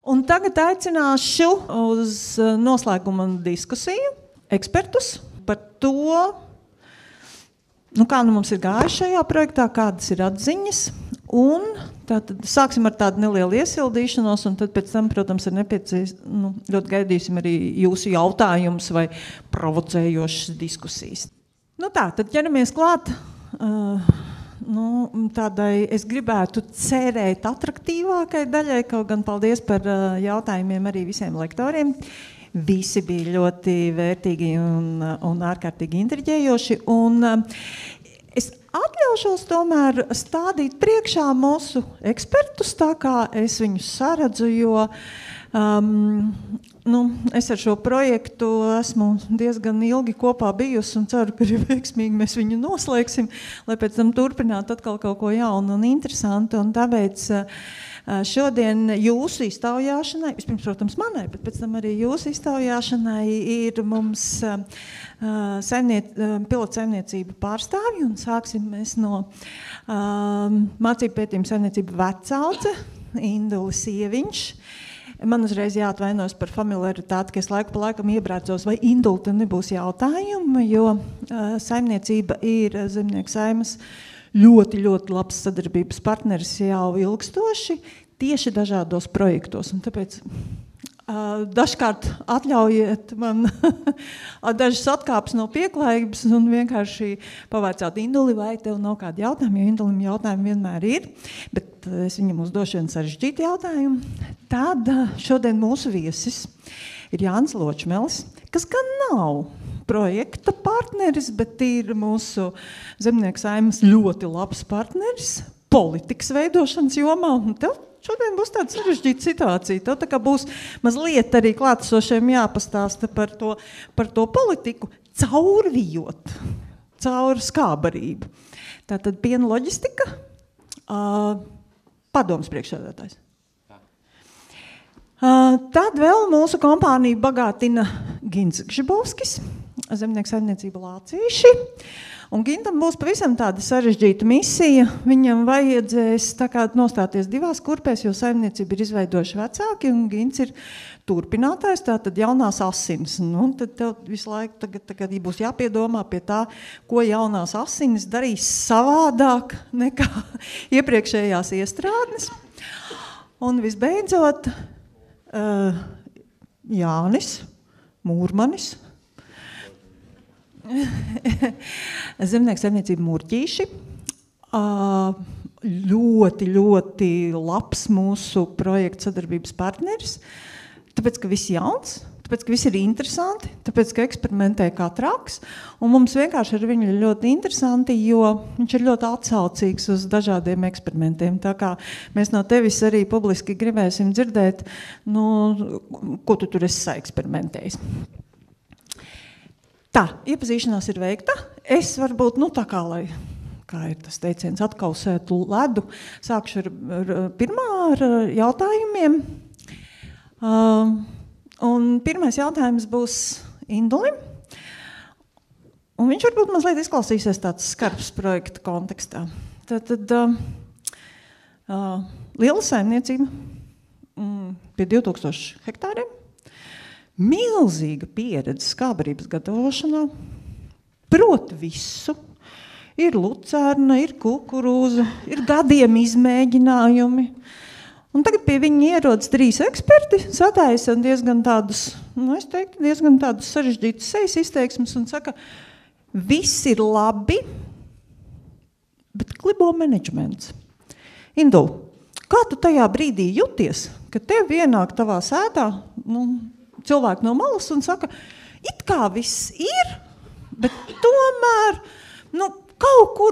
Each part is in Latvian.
Un tagad aicināšu uz noslēguma diskusiju ekspertus par to, kā mums ir gājis šajā projektā, kādas ir atziņas. Un tātad sāksim ar tādu nelielu iesildīšanos, un tad pēc tam, protams, ir ļoti gaidīsim arī jūsu jautājumus vai provocējošas diskusijas. Tad ķeramies klāt. Tādai es gribētu cerēt atraktīvākai daļai, kaut gan paldies par jautājumiem arī visiem lektoriem. Visi bija ļoti vērtīgi un ārkārtīgi intriģējoši. Un es atļaušos tomēr stādīt priekšā mūsu ekspertus, tā kā es viņus saredzu, jo es ar šo projektu esmu diezgan ilgi kopā bijusi un ceru, ka arī veiksmīgi mēs viņu noslēgsim, lai pēc tam turpinātu atkal kaut ko jaunu un interesantu. Un tāpēc šodien jūsu iztaujāšanai, vispirms, protams, manai, bet pēc tam arī jūsu iztaujāšanai ir mums pilotsaimniecību pārstāvji, un sāksim mēs no mācību pētījuma saimniecību vecaudze, Indulis Ieviņš. Man uzreiz jāatvainojas par familiaritāti, ka es laiku pa laikam iebrācos, vai Induli tam nebūs jautājumi, jo saimniecība ir Zemnieku saimas ļoti, ļoti labs sadarbības partneris jau ilgstoši, tieši dažādos projektos. Un tāpēc dažkārt atļaujiet man dažas atkāpes no pieklājības un vienkārši pavaicāt Induli, vai tev nav kādi jautājumi, jo Indulim jautājumi vienmēr ir, bet es viņam uzdošu vienu sarežģītu jautājumu. Tad šodien mūsu viesis ir Jānis Ločmelis, kas gan nav projekta partneris, bet ir mūsu Zemnieku saimas ļoti labs partneris politikas veidošanas jomā. Un tev šodien būs tāda sarežģīta situācija. Tev tā kā būs mazliet arī klātesošiem jāpastāsta par to politiku, caurvijot, caur skābarību. Tātad piena loģistika, padomas priekšsēdētājs. Tad vēl mūsu kompāniju bagātina Gins Gžibovskis, Zemnieku saimniecība Lācīši. Un Gintam būs pavisam tāda sarežģīta misija. Viņam vajadzēs nostāties divās kurpēs, jo saimniecība ir izveidojuši vecāki, un Gins ir turpinātājs, tātad jaunās asinis. Tad tev visu laiku tagad būs jāpiedomā pie tā, ko jaunās asinis darīs savādāk nekā iepriekšējās iestrādnes. Un visbeidzot, Jānis Mūrmanis, Zemnieku saimniecība Murķīši, ļoti, ļoti labs mūsu projekta sadarbības partneris, tāpēc, ka viss jauns, tāpēc, ka viss ir interesanti, tāpēc, ka eksperimentē kā traks, un mums vienkārši ar viņu ir ļoti interesanti, jo viņš ir ļoti atsaucīgs uz dažādiem eksperimentiem, tā kā mēs no tevis arī publiski gribēsim dzirdēt, ko tu tur esi saeksperimentējis. Tā, iepazīšanās ir veikta. Es varbūt, kā ir tas teiciens, atkausētu ledu. Sākšu ar jautājumiem. Un pirmais jautājums būs Indulim. Un viņš varbūt mazliet izklausīsies tāds skarbs projekta kontekstā. Tātad liela saimniecība pie 2000 hektāriem. Milzīga pieredze skābarības gatavošanā, prot visu, ir lucērna, ir kukurūza, ir gadiem izmēģinājumi. Un tagad pie viņa ierodas 3 eksperti, sataisa diezgan tādus sarežģītus sejas izteiksmes un saka, viss ir labi, bet klibo menedžments. Indul, kā tu tajā brīdī jūties, ka tev ienāk tavā sētā, cilvēki no malas un saka, it kā viss ir, bet tomēr,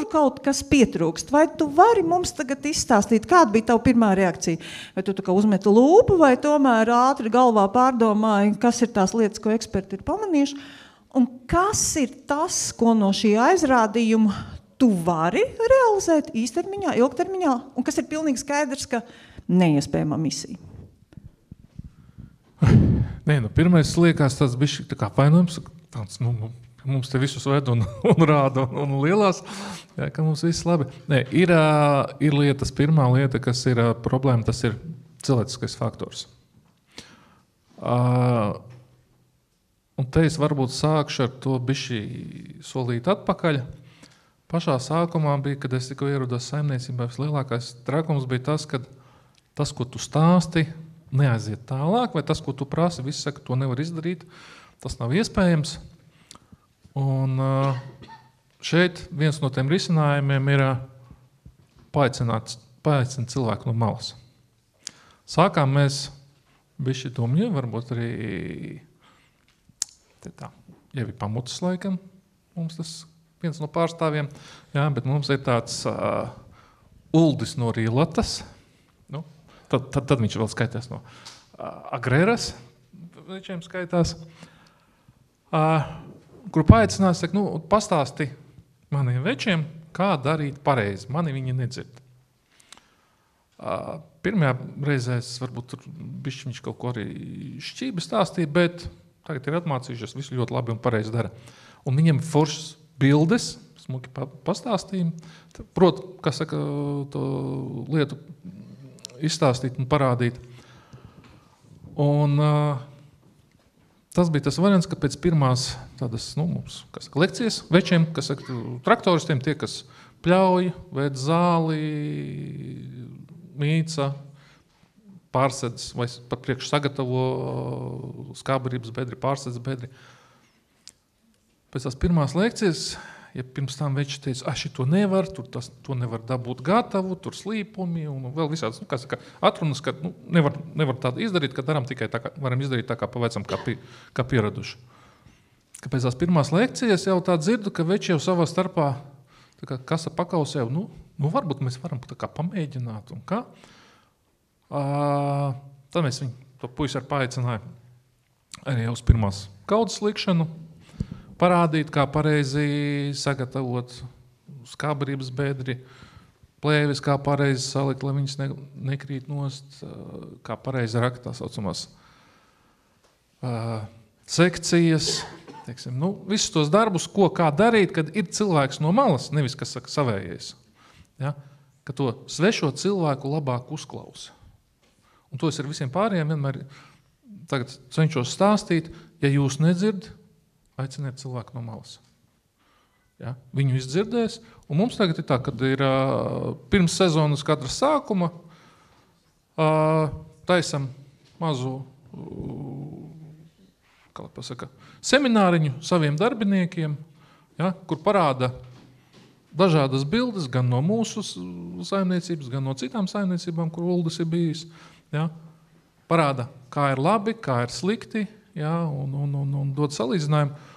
kaut kas pietrūkst. Vai tu vari mums tagad izstāstīt, kāda bija tava pirmā reakcija? Vai tu uzmeti lūpu, vai tomēr ātri galvā pārdomāji, kas ir tās lietas, ko eksperti ir pamanījuši? Un kas ir tas, ko no šī aizrādījuma tu vari realizēt īstermiņā, ilgtermiņā, un kas ir pilnīgi skaidrs, ka neiespējama misija? Pirmais liekas tāds bišķi tā kā vainojums, tāds, mums te visus ved un rāda un lielās, ka mums viss labi. Ir lietas, pirmā lieta, kas ir problēma, tas ir cilvēciskais faktors. Un te es varbūt sākšu ar to bišķi solīt atpakaļ. Pašā sākumā bija, kad es tikko ierados saimniecībā, vislielākais trakums bija tas, ka tas, ko tu stāsti, neaiziet tālāk, vai tas, ko tu prasi, visi saka, to nevar izdarīt, tas nav iespējams. Un šeit viens no tiem risinājumiem ir paaicināt cilvēku no malas. Sākām mēs bišķi domļi, varbūt arī Ievi Pamutis laikam, mums tas viens no pārstāvjiem, jā, bet mums ir tāds Uldis no Rīlatas, nu, tad viņš vēl skaitās no Agreras, večiem skaitās, kur paaicinās, saka, nu, pastāsti maniem večiem, kā darīt pareizi, mani viņi nedzird. Pirmajā reizē varbūt tur bišķi viņš kaut ko arī šķība stāstīja, bet tagad ir atmācījušies, visu ļoti labi un pareizi dara. Un viņiem foršas bildes, smuki pastāstījumi, kā saka, to lietu izstāstīt un parādīt. Un tas bija tas variants, ka pēc pirmās tādas, nu, mums, kas saka, lekcijas večiem, kas saka, traktoristiem, tie, kas pļauj, vēd zāli, mīca, pārsedz vai pat priekš sagatavo skābarības bedri, pārsedz bedri. Pēc tās pirmās lekcijas, ja pirms tam veči teica, šito nevar, to nevar dabūt gatavu, tur slīpumi un vēl visādas, nu, kā saka, atrunas, ka nu, nevar tādu izdarīt, ka varam izdarīt tā kā pavecam, kā pieraduši. Ka pēc tās pirmās lekcijas jau tā dzirdu, ka veči jau savā starpā, tā kā kasa pakaus jau, nu varbūt mēs varam tā kā pamēģināt un kā. Tad mēs viņu, to puisi ar paaicināju arī uz pirmās kaudzes likšanu, parādīt, kā pareizi sagatavot skābarības bedri, plēvis, kā pareizi salikt, lai viņas nekrīt nost, kā pareizi rakt tā saucamās sekcijas, teiksim, nu, visus tos darbus, ko kā darīt, kad ir cilvēks no malas, nevis, kas saka, savējais, ja? Ka to svešo cilvēku labāk uzklausa. Un to es ar visiem pārējiem vienmēr tagad cenšos stāstīt, ja jūs nedzird, aiciniet cilvēku no malas. Ja? Viņu izdzirdēs, un mums tagad ir tā, kad ir pirms sezonas katras sākuma taisam mazu kā pasaka, semināriņu saviem darbiniekiem, ja? Kur parāda dažādas bildes, gan no mūsu saimniecības, gan no citām saimniecībām, kur Uldis ir bijis. Ja? Parāda, kā ir labi, kā ir slikti, ja? un dod salīdzinājumu.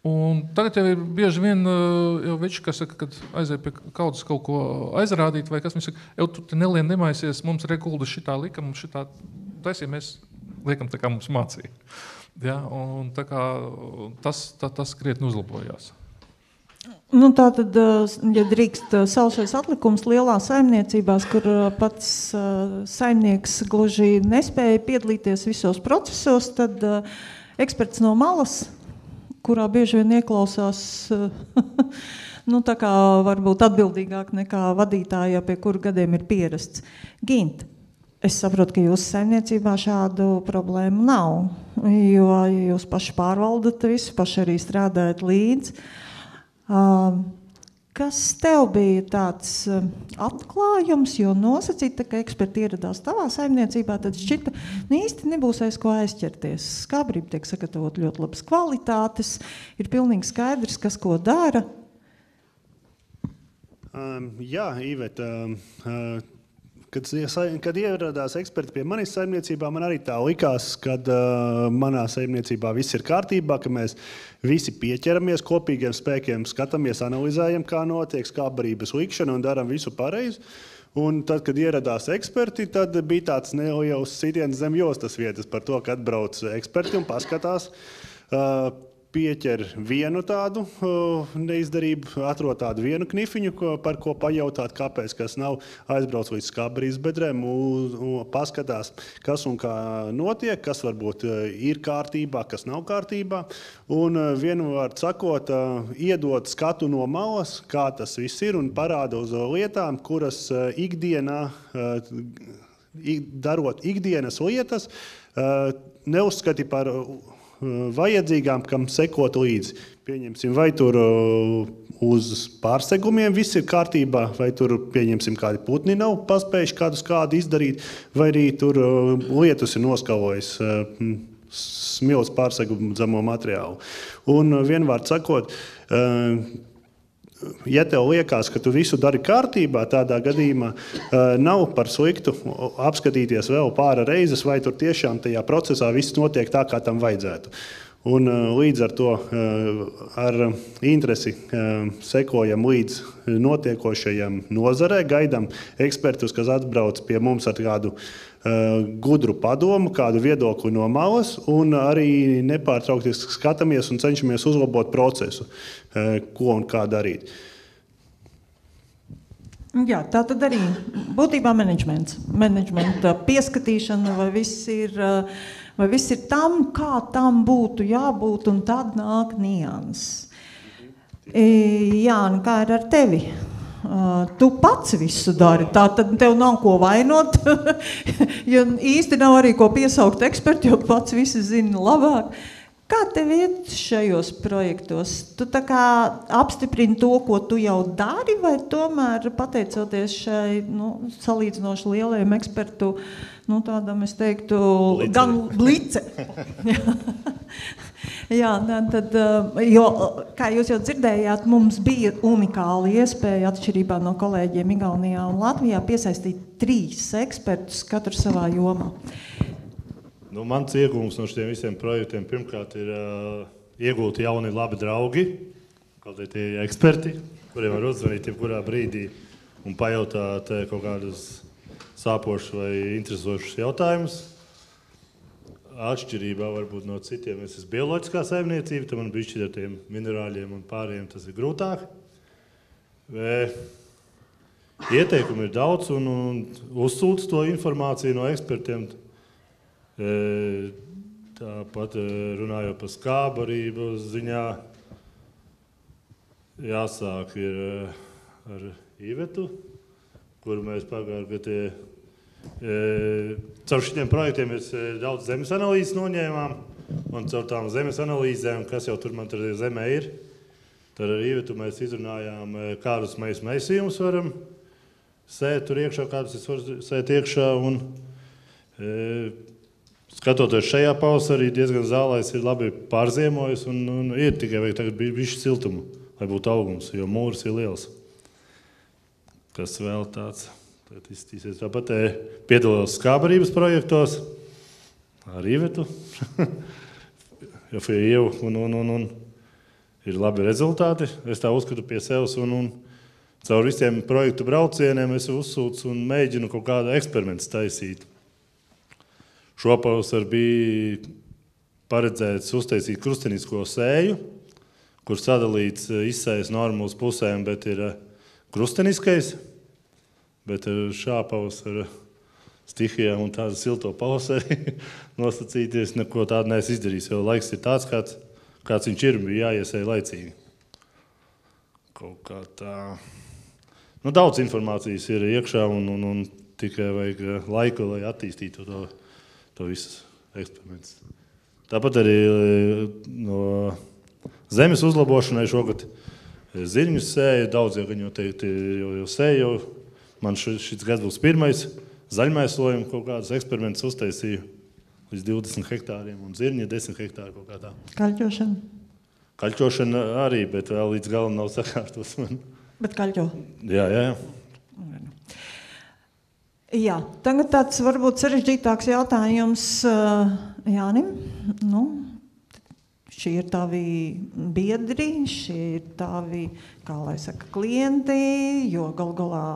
Un tagad jau ir bieži vien jau veči, kas saka, kad aiziet pie kaudzes kaut ko aizrādīt, vai kas viņš saka, tu te nelien nemaisies, mums Uldis šitā lika, mums šitā taisīja, mēs liekam tā kā mums mācīja. Ja? Un tā kā tas krietni uzlabojās. Nu, tātad, ja drīkst saušais atlikums lielās saimniecībās, kur pats saimnieks gluži nespēja piedalīties visos procesos, tad eksperts no malas, kurā bieži vien ieklausās, nu, tā kā varbūt atbildīgāk nekā vadītājā, pie kuru gadiem ir pierasts. Gint, es saprotu, ka jūsu saimniecībā šādu problēmu nav, jo jūs paši pārvaldat visu, paši arī strādājat līdzi. Kas tev bija tāds atklājums, jo nosacīta, ka eksperti ieradās tavā saimniecībā, tad šķita, īsti nebūs aiz ko aizķerties. Skābrība tiek sagatavot ļoti labas kvalitātes, ir pilnīgi skaidrs, kas ko dara. Jā, Iveta, kad ieradās eksperti pie manis saimniecībā, man arī tā likās, kad manā saimniecībā viss ir kārtībā, ka mēs visi pieķeramies kopīgiem spēkiem, skatāmies, analizējam, kā notiek skābarības likšana un daram visu pareizi. Un tad, kad ieradās eksperti, tad bija tāds neliels sitiens zem jostas vietas par to, ka atbrauc eksperti un paskatās, pieķer vienu tādu neizdarību, atrod tādu vienu knifiņu, par ko pajautāt, kāpēc, kas nav, aizbrauc līdz skābarības bedrēm, paskatās, kas un kā notiek, kas varbūt ir kārtībā, kas nav kārtībā, un vienvārds sakot, iedod skatu no malas, kā tas viss ir, un parāda uz lietām, kuras ikdienā, darot ikdienas lietas, neuzskati par vajadzīgām, kam sekot līdzi. Pieņemsim, vai tur uz pārsegumiem viss ir kārtībā, vai tur, pieņemsim, kādi putni nav paspējuši kādu izdarīt, vai arī tur lietus ir noskalojis smilts pārsegumu zemo materiālu. Un vienvārds sakot, ja tev liekas, ka tu visu dari kārtībā, tādā gadījumā nav par sliktu apskatīties vēl pāra reizes, vai tur tiešām tajā procesā viss notiek tā, kā tam vajadzētu. Un līdz ar to ar interesi sekojam līdz notiekošajam nozarē, gaidām ekspertus, kas atbrauc pie mums ar kādu gudru padomu, kādu viedokli no malas, un arī nepārtraukti skatāmies un cenšamies uzlabot procesu, ko un kā darīt. Jā, tā tad arī būtībā menedžmenta pieskatīšana, vai viss ir tam, kā tam būtu jābūt, un tad nāk nianses. Jā, nu kā ir ar tevi? Tu pats visu dari, tā tad tev nav ko vainot, jo īsti nav arī ko piesaukt eksperti, jo pats visu zini labāk. Kā tev iet šajos projektos? Tu tā kā apstiprini to, ko tu jau dari, vai tomēr pateicoties šai salīdzinoši lielajiem ekspertu, tādam, es teiktu, gan blice. Jā, tad, jo, kā jūs jau dzirdējāt, mums bija unikāla iespēja atšķirībā no kolēģiem Igaunijā un Latvijā piesaistīt 3 ekspertus, katru savā jomā. Mans iegūms no šiem visiem projektiem pirmkārt ir iegūt jauni labi draugi, kaut arī tie eksperti, kuriem var uzzvanīt jebkurā brīdī un pajautāt kaut kādus sāpošus vai interesošus jautājumus. Atšķirībā varbūt no citiem, es esmu bioloģiskā saimniecība, tad man bišķi ar tiem minerāļiem un pārējiem tas ir grūtāk. Ieteikumi ir daudz un uzsūc to informāciju no ekspertiem. Tāpat runājot par skābarību ziņā, jāsāk ir ar Ivetu, kuru mēs pagājušajā gadā caur šitiem projektiem mēs daudz zemes analīzes noņēmām, un caur tām zemes analīzēm, kas jau tur man tur zemē ir, tad ar Ivetu mēs izrunājām, kādus mēs mēsījumus varam sēt tur iekšā, kādus es varu sēt iekšā, un skatoties šajā pavasarī, diezgan zālais ir labi pārziemojis un ir tikai vajag tagad bišķi siltumu, lai būtu augums, jo mūrs ir liels. Kas vēl tāds izstīsies. Tāpat piedalos skābarības projektos ar Ivetu, un ir labi rezultāti. Es tā uzskatu pie sevis un caur visiem projektu braucieniem es uzsūcu un mēģinu kaut kādu eksperimentu taisīt. Šopavasar bija paredzēts uztaisīt krustenisko sēju, kur sadalīts izsējas norma uz pusēm, bet ir krusteniskais. Bet šā pavasara stihijā un tāda silto pavasari nosacīties, neko tādu neesmu izdarījis, jo laiks ir tāds, kāds viņš ir, bija jāiesēja laicīgi. Kaut kā tā. Daudz informācijas ir iekšā un tikai vajag laiku, lai attīstītu to visus eksperimentus. Tāpat arī no zemes uzlabošanai šogad zirņus sēju, daudz jau sēju, man šis gads būs pirmais, zaļmēslojumu kaut kādus eksperimentus uztaisīju līdz 20 hektāriem un zirņi 10 hektāri kaut kā tā. Kaļķošana? Kaļķošana arī, bet vēl līdz galam nav sakārtos man. Bet kaļķo? Jā. Jā, tagad tāds varbūt sarežģītāks jautājums Jānim. Šie ir tavi biedri, šie ir tavi, kā lai saka, klienti, jo gal galā,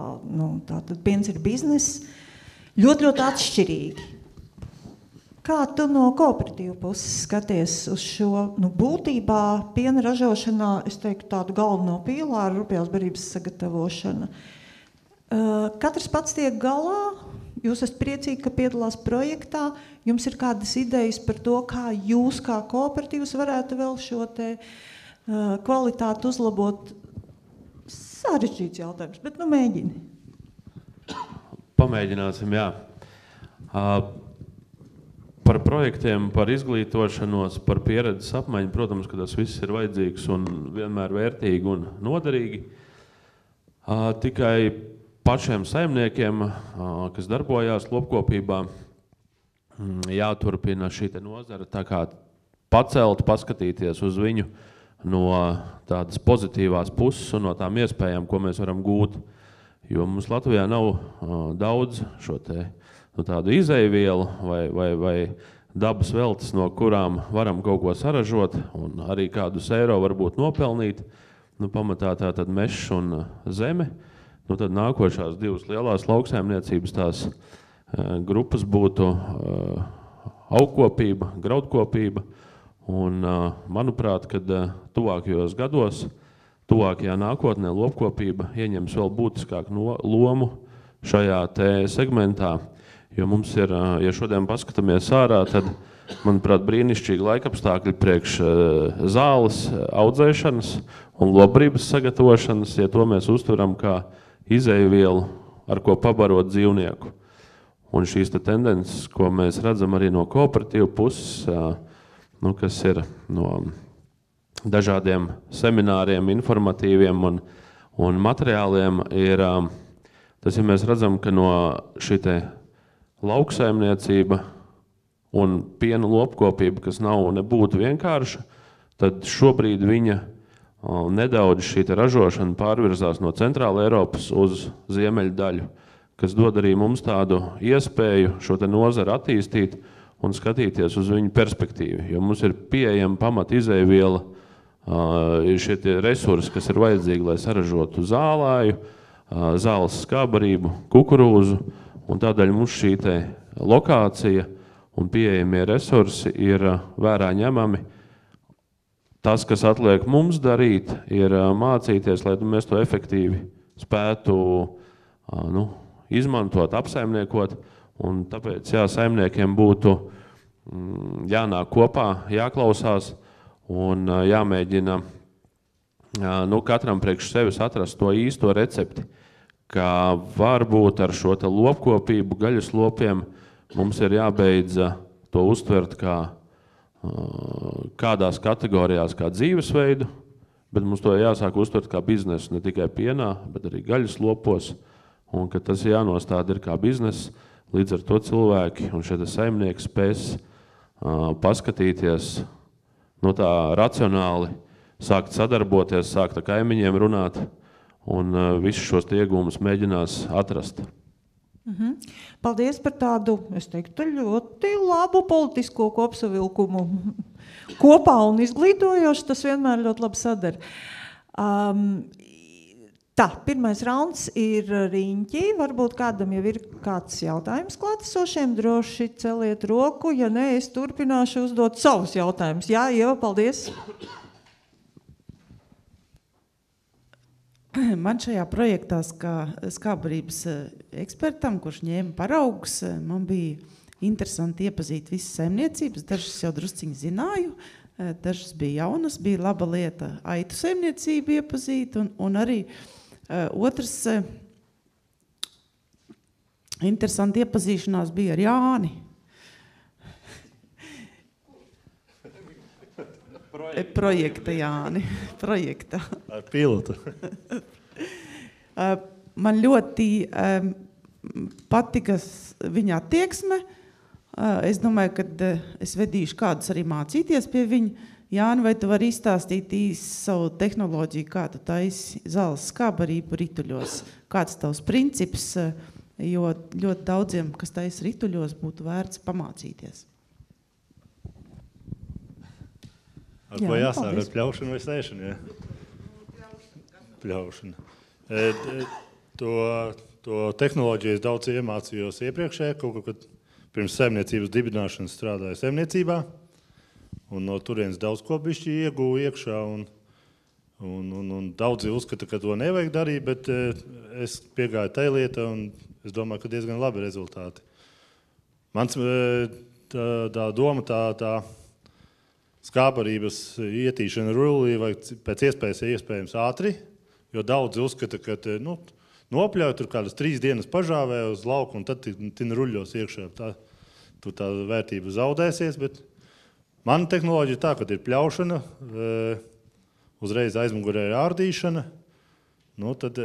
tātad piens ir biznes. Ļoti, ļoti atšķirīgi. Kā tu no kooperatīva puses skaties uz šo, būtībā piena ražošanā, es teiktu tādu galveno pīlāru, rupjās barības sagatavošana. Katrs pats tiek galā, jūs esat priecīgi, ka piedalās projektā, jums ir kādas idejas par to, kā jūs kā kooperatīvs varētu vēl šo te kvalitāti uzlabot. Sarežģīts jautājums, bet mēģini. Pamēģināsim, jā. Par projektiem, par izglītošanos, par pieredzes apmaiņu, protams, ka tas viss ir vajadzīgs un vienmēr vērtīgi un noderīgi. Tikai pašiem saimniekiem, kas darbojās lopkopībā, jāturpina šī nozara tā kā pacelt, paskatīties uz viņu no tādas pozitīvās puses un no tām iespējām, ko mēs varam gūt. Jo mums Latvijā nav daudz šo tādu izēvielu vai dabas veltes, no kurām varam kaut ko saražot un arī kādus eiro varbūt nopelnīt. Pamatā tā tad mežs un zeme. Tad nākošās divas lielās lauksaimniecības tās grupas būtu augkopība, graudkopība. Un, manuprāt, kad tuvākajos gados, tuvākajā nākotnē lopkopība ieņems vēl būtiskāku lomu šajā segmentā. Jo mums ir, ja šodien paskatāmies ārā, tad, manuprāt, brīnišķīgi laikapstākļi priekš zāles audzēšanas un lobrības sagatavošanas, ja to mēs uztveram kā izēvielu, ar ko pabarot dzīvnieku. Un šīs tendences, ko mēs redzam arī no kooperatīvu puses, kas ir no dažādiem semināriem, informatīviem un materiāliem, ir tas, ja mēs redzam, ka no šī lauksaimniecība un piena lopkopība, kas nav nebūtu vienkārša, tad šobrīd viņa nedaudz šī ražošana pārvirzās no centrāla Eiropas uz ziemeļu daļu, kas dod arī mums tādu iespēju šo nozaru attīstīt un skatīties uz viņu perspektīvu. Jo mums ir pieejama pamat izēviela, šie resursi, kas ir vajadzīgi, lai saražotu zālāju, zāles skābarību, kukurūzu, un tādēļ mums šī lokācija un pieejamie resursi ir vērā ņemami. Tas, kas atliek mums darīt, ir mācīties, lai mēs to efektīvi spētu izmantot, apsaimniekot, un tāpēc saimniekiem būtu jānāk kopā, jāklausās un jāmēģina katram priekš sevis atrast to īsto recepti, ka varbūt ar šo lopkopību, gaļas lopiem, mums ir jābeidz to uztvert kā kādās kategorijās kā dzīvesveidu, bet mums to jāsāk uztvert kā biznesu, ne tikai pienā, bet arī gaļas lopos, un ka tas jānostāda ir kā biznes, līdz ar to cilvēki un šie saimnieki spēs paskatīties tā racionāli, sākt sadarboties, sākt ar kaimiņiem runāt, un visus šos iegūmus mēģinās atrast. Paldies par tādu, es teiktu, ļoti labu politisko kopsavilkumu. Kopā un izglītojoši, tas vienmēr ļoti labi sadara. Pirmais rauns ir riņķi. Varbūt kādam jau ir kāds jautājums klātesošiem. Droši celiet roku, ja ne, es turpināšu uzdot savus jautājumus. Jā, Ieva, paldies. Man šajā projektā skābarības ekspertam, kurš ņēma paraugus, man bija interesanti iepazīt visas saimniecības. Dažas jau drusciņi zināju, dažas bija jaunas, bija laba lieta aitu saimniecību iepazīt, un arī otrs interesanti iepazīšanās bija ar Jāni. Projekta Jāni. Projekta. Ar pilotu. Man ļoti patika viņa attieksme. Es domāju, ka es vedīšu kādus arī mācīties pie viņa. Jāni, vai tu vari izstāstīt savu tehnoloģiju, kā tu taisi zāles skābarību rituļos? Kāds tavs princips, jo ļoti daudziem, kas taisa rituļos, būtu vērts pamācīties? Ar ko jāsāk? Ar pļaušanu vai sēšanu? Ja? Pļaušanu. To tehnoloģiju es daudz iemācījos iepriekšējā, kad pirms saimniecības dibināšanas strādāju saimniecībā. Un no turienes daudz ko bišķi ieguvu iekšā. Un daudzi uzskata, ka to nevajag darīt, bet es piegāju tai lieta un es domāju, ka diezgan labi rezultāti. Mans tā doma, tā skābarības ietīšana rullī vajag pēc iespējams ātri, jo daudzi uzskata, ka nopļauj tur kādas 3 dienas pažāvē uz lauku un tad tin ruļļos iekšā. tur tā vērtība zaudēsies, bet mana tehnoloģija ir tā, ka ir pļaušana, uzreiz aizmugurē ir ārdīšana, nu, tad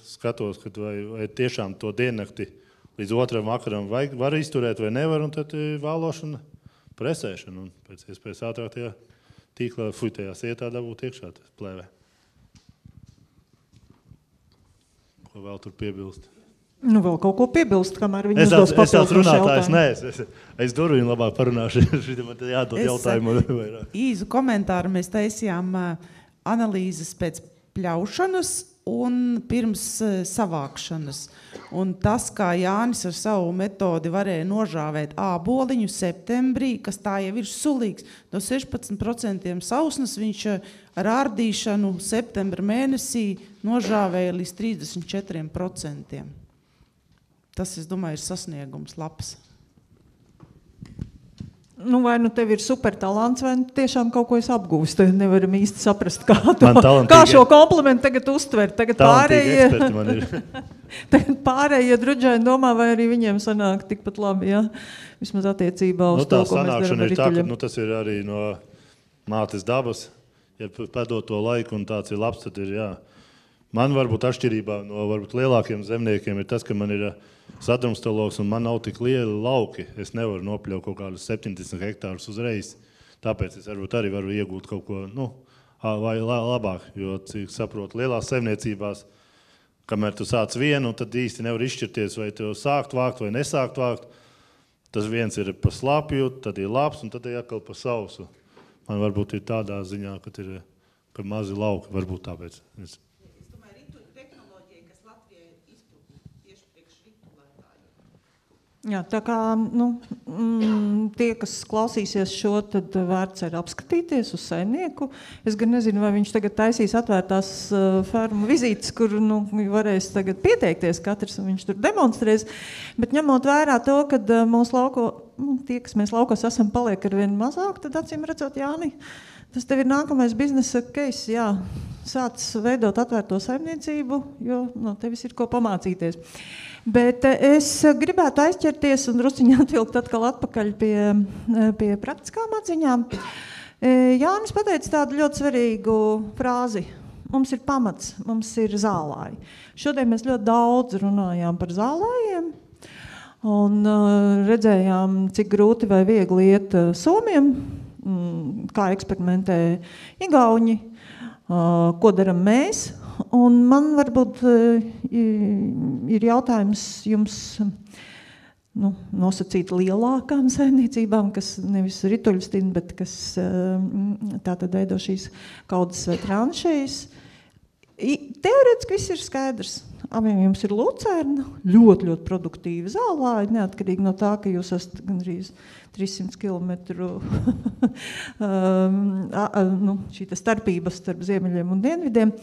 skatos, vai tiešām to diennakti līdz 2. vakaram var izturēt vai nevar, un tad vālošana, presēšana, un pēc iespējas ātrāk tajā tīklā, tajā sietā dabūt iekšā plēvē. Ko vēl tur piebilst? Nu, vēl kaut ko piebilst, kamēr viņi uzdos papildinošu jautājumu. Es durvīm labāk parunāšu, šitam man jādod jautājumu. Īsu komentāru mēs taisījām analīzes pēc pļaušanas un pirms savākšanas. Un tas, kā Jānis ar savu metodi varēja nožāvēt āboliņu septembrī, kas tā jau ir sulīgs, no 16% sausnas viņš ar ārdīšanu septembra mēnesī nožāvēja līdz 34%. Tas, es domāju, ir sasniegums labs. Nu, vai nu tev ir super talants, vai tiešām kaut ko es apgūstu. Tad nevaram īsti saprast, kā šo komplimentu tagad uztvert. Tagad pārējie druģēni domā, vai arī viņiem sanāk tikpat labi, ja? Vismaz attiecībā uz to, ko mēs daram ar rituļiem. Tas ir arī no mātes dabas. Ja padot to laiku un tāds ir labs, tad ir, jā. Man varbūt atšķirībā no varbūt lielākiem zemniekiem ir tas, ka man ir sadrumstaloks un man nav tik lieli lauki. Es nevaru nopļaut kaut kādus 70 hektārus uzreiz. Tāpēc es varbūt arī varu iegūt kaut ko vai labāk. Jo, cik saprotu, lielās saimniecībās, kamēr tu sāc vienu, tad īsti nevar izšķirties, vai tu sākt vākt vai nesākt vākt. Tas viens ir pa slapju, tad ir labs un tad ir atkal pa sausu. Man varbūt ir tādā ziņā, ka mazi lauki varbūt tāpēc. Jā, tā kā tie, kas klausīsies šo, tad vērts ir apskatīties uz saimnieku. Es gan nezinu, vai viņš tagad taisīs atvērtās fermu vizītes, kur varēs tagad pieteikties katrs, un viņš tur demonstrēs. Bet ņemot vērā to, ka mūsu tie, kas mēs laukos esam, paliek ar vien mazāk, tad acīm redzot, Jāni, tas tev ir nākamais biznesa case, jā. Sāc veidot atvērto saimniecību, jo no tevis ir ko pamācīties. Bet es gribētu aizķerties un drusciņi atvilkt atkal atpakaļ pie praktiskām atziņām. Jānis pateica tādu ļoti svarīgu frāzi. Mums ir pamats, mums ir zālāji. Šodien mēs ļoti daudz runājām par zālājiem un redzējām, cik grūti vai viegli iet somiem, kā eksperimentē igauņi, ko daram mēs. Un man varbūt ir jautājums jums nosacīt lielākām saimniecībām, kas nevis rituļstina, bet kas tātad veido šīs kaudzes vai tranšejas. Teorētiski viss ir skaidrs. Abiem jums ir lucerna, ļoti, ļoti produktīva zālāja, neatkarīgi no tā, ka jūs esat gandrīz 300 kilometru šī starpības starp ziemeļiem un dienvidiem.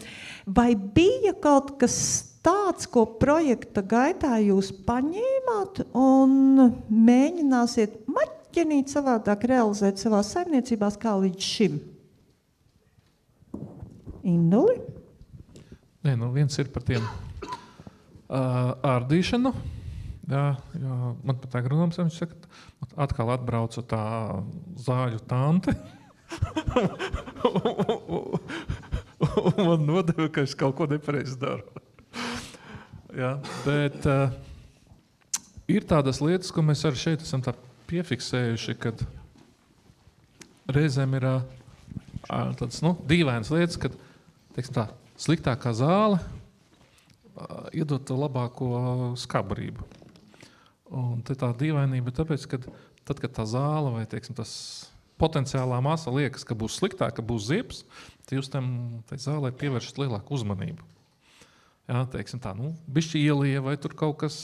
Vai bija kaut kas tāds, ko projekta gaitā jūs paņēmāt un mēģināsiet maķenīt savādāk realizēt savās saimniecībās kā līdz šim? Induli? Nē, viens ir par tiem ārdīšanu. Jā, man pat tā grunams, viņš saka, atkal atbrauca tā zāļu tante. Un man nodeva, ka es kaut ko nepareizi daru. Jā, bet ir tādas lietas, ko mēs arī šeit esam tā piefiksējuši, kad reizēm ir tādas dīvainas lietas, kad teiksim tā, sliktākā zāle iedot to labāko skabrību. Un te tā dīvainība tāpēc, ka tad, kad tā zāle vai teiksim, tas potenciālā masa liekas, ka būs sliktāk, ka būs ziepes, tad jūs tai zālē pievēršat lielāku uzmanību. Jā, teiksim tā, bišķi ielija vai tur kaut kas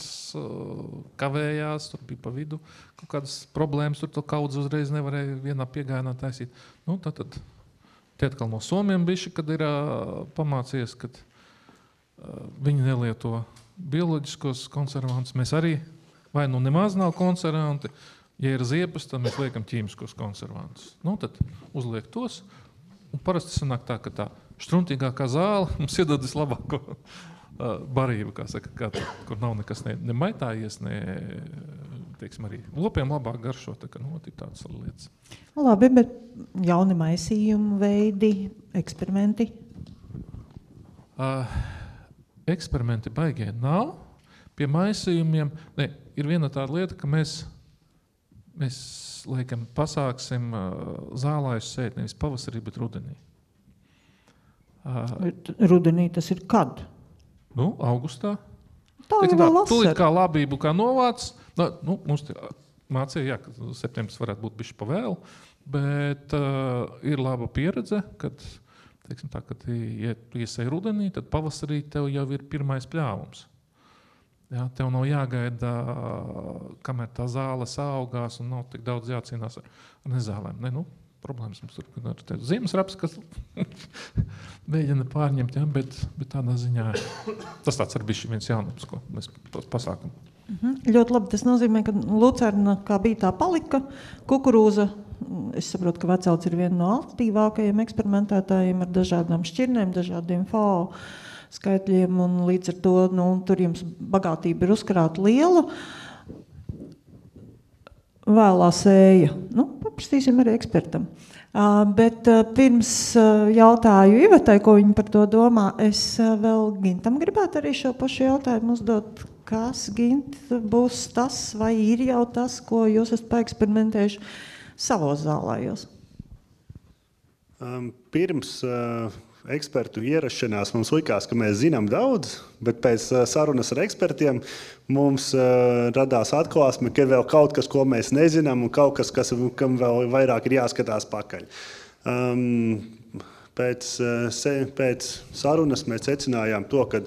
kavējās, tur bija pa vidu, kaut kādas problēmas, tur to kaudzi uzreiz nevarēja vienā piegājienā taisīt. Tad tie atkal no somiem bišķi, kad ir pamācies, kad viņi nelieto bioloģiskos konservantus. Mēs arī vai nemaz nav konservanti. Ja ir ziepes, tad mēs liekam ķīmiskos konservantus. Tad uzliek tos. Un parasti sanāk tā, ka tā štruntīgākā zāle mums iedod vislabāko barību, kā saka, kur nav nekas ne maitājies, ne teiksim, arī lopiem labāk garšo, tā kā tādas lietas. Labi, bet jauni maisījumu veidi, eksperimenti? Eksperimenti baigie nav. Pie maisījumiem ir viena tāda lieta, ka mēs laikam, pasāksim zālājus sēt nevis pavasarī, bet rudenī. Rudenī tas ir kad? Augustā. Tā ir vēl vasara. Tūlīt kā labību, kā novāc. Mums mācīja, ka septembris varētu būt bišķi pa vēlu, bet ir laba pieredze, kad, teiksim tā, kad iesēj rudenī, tad pavasarī tev jau ir pirmais pļāvums. Jā, tev nav jāgaida, kamēr tā zāle augās un nav tik daudz jācīnās ar nezālēm. Problēmas mums tur ar ziemesraps, kas mēģina pārņemt, jā, bet tādā ziņā tas tāds ir bišķi viens jaunums, ko mēs pasākam. Ļoti labi. Tas nozīmē, ka lucerna kā bija tā palika, kukurūza, es saprotu, ka Vecauts ir viena no aktīvākajiem eksperimentētājiem ar dažādām šķirnēm, dažādiem FAO skaitļiem, un līdz ar to tur jums bagātība ir uzkrāta liela. Vēlā sēja. Paprastīsim arī ekspertam. Bet pirms jautāju Ivetai, ko viņa par to domā, es vēl Gintam gribētu arī šo pašu jautājumu uzdot. Kas, Gint, būs tas, vai ir jau tas, ko jūs esat paeksperimentējuši savos zālājos? Pirms ekspertu ierašanās mums likās, ka mēs zinām daudz, bet pēc sarunas ar ekspertiem mums radās atklāsme, ka ir vēl kaut kas, ko mēs nezinām, un kaut kas, kam vēl vairāk ir jāskatās pakaļ. Pēc sarunas mēs secinājām to, ka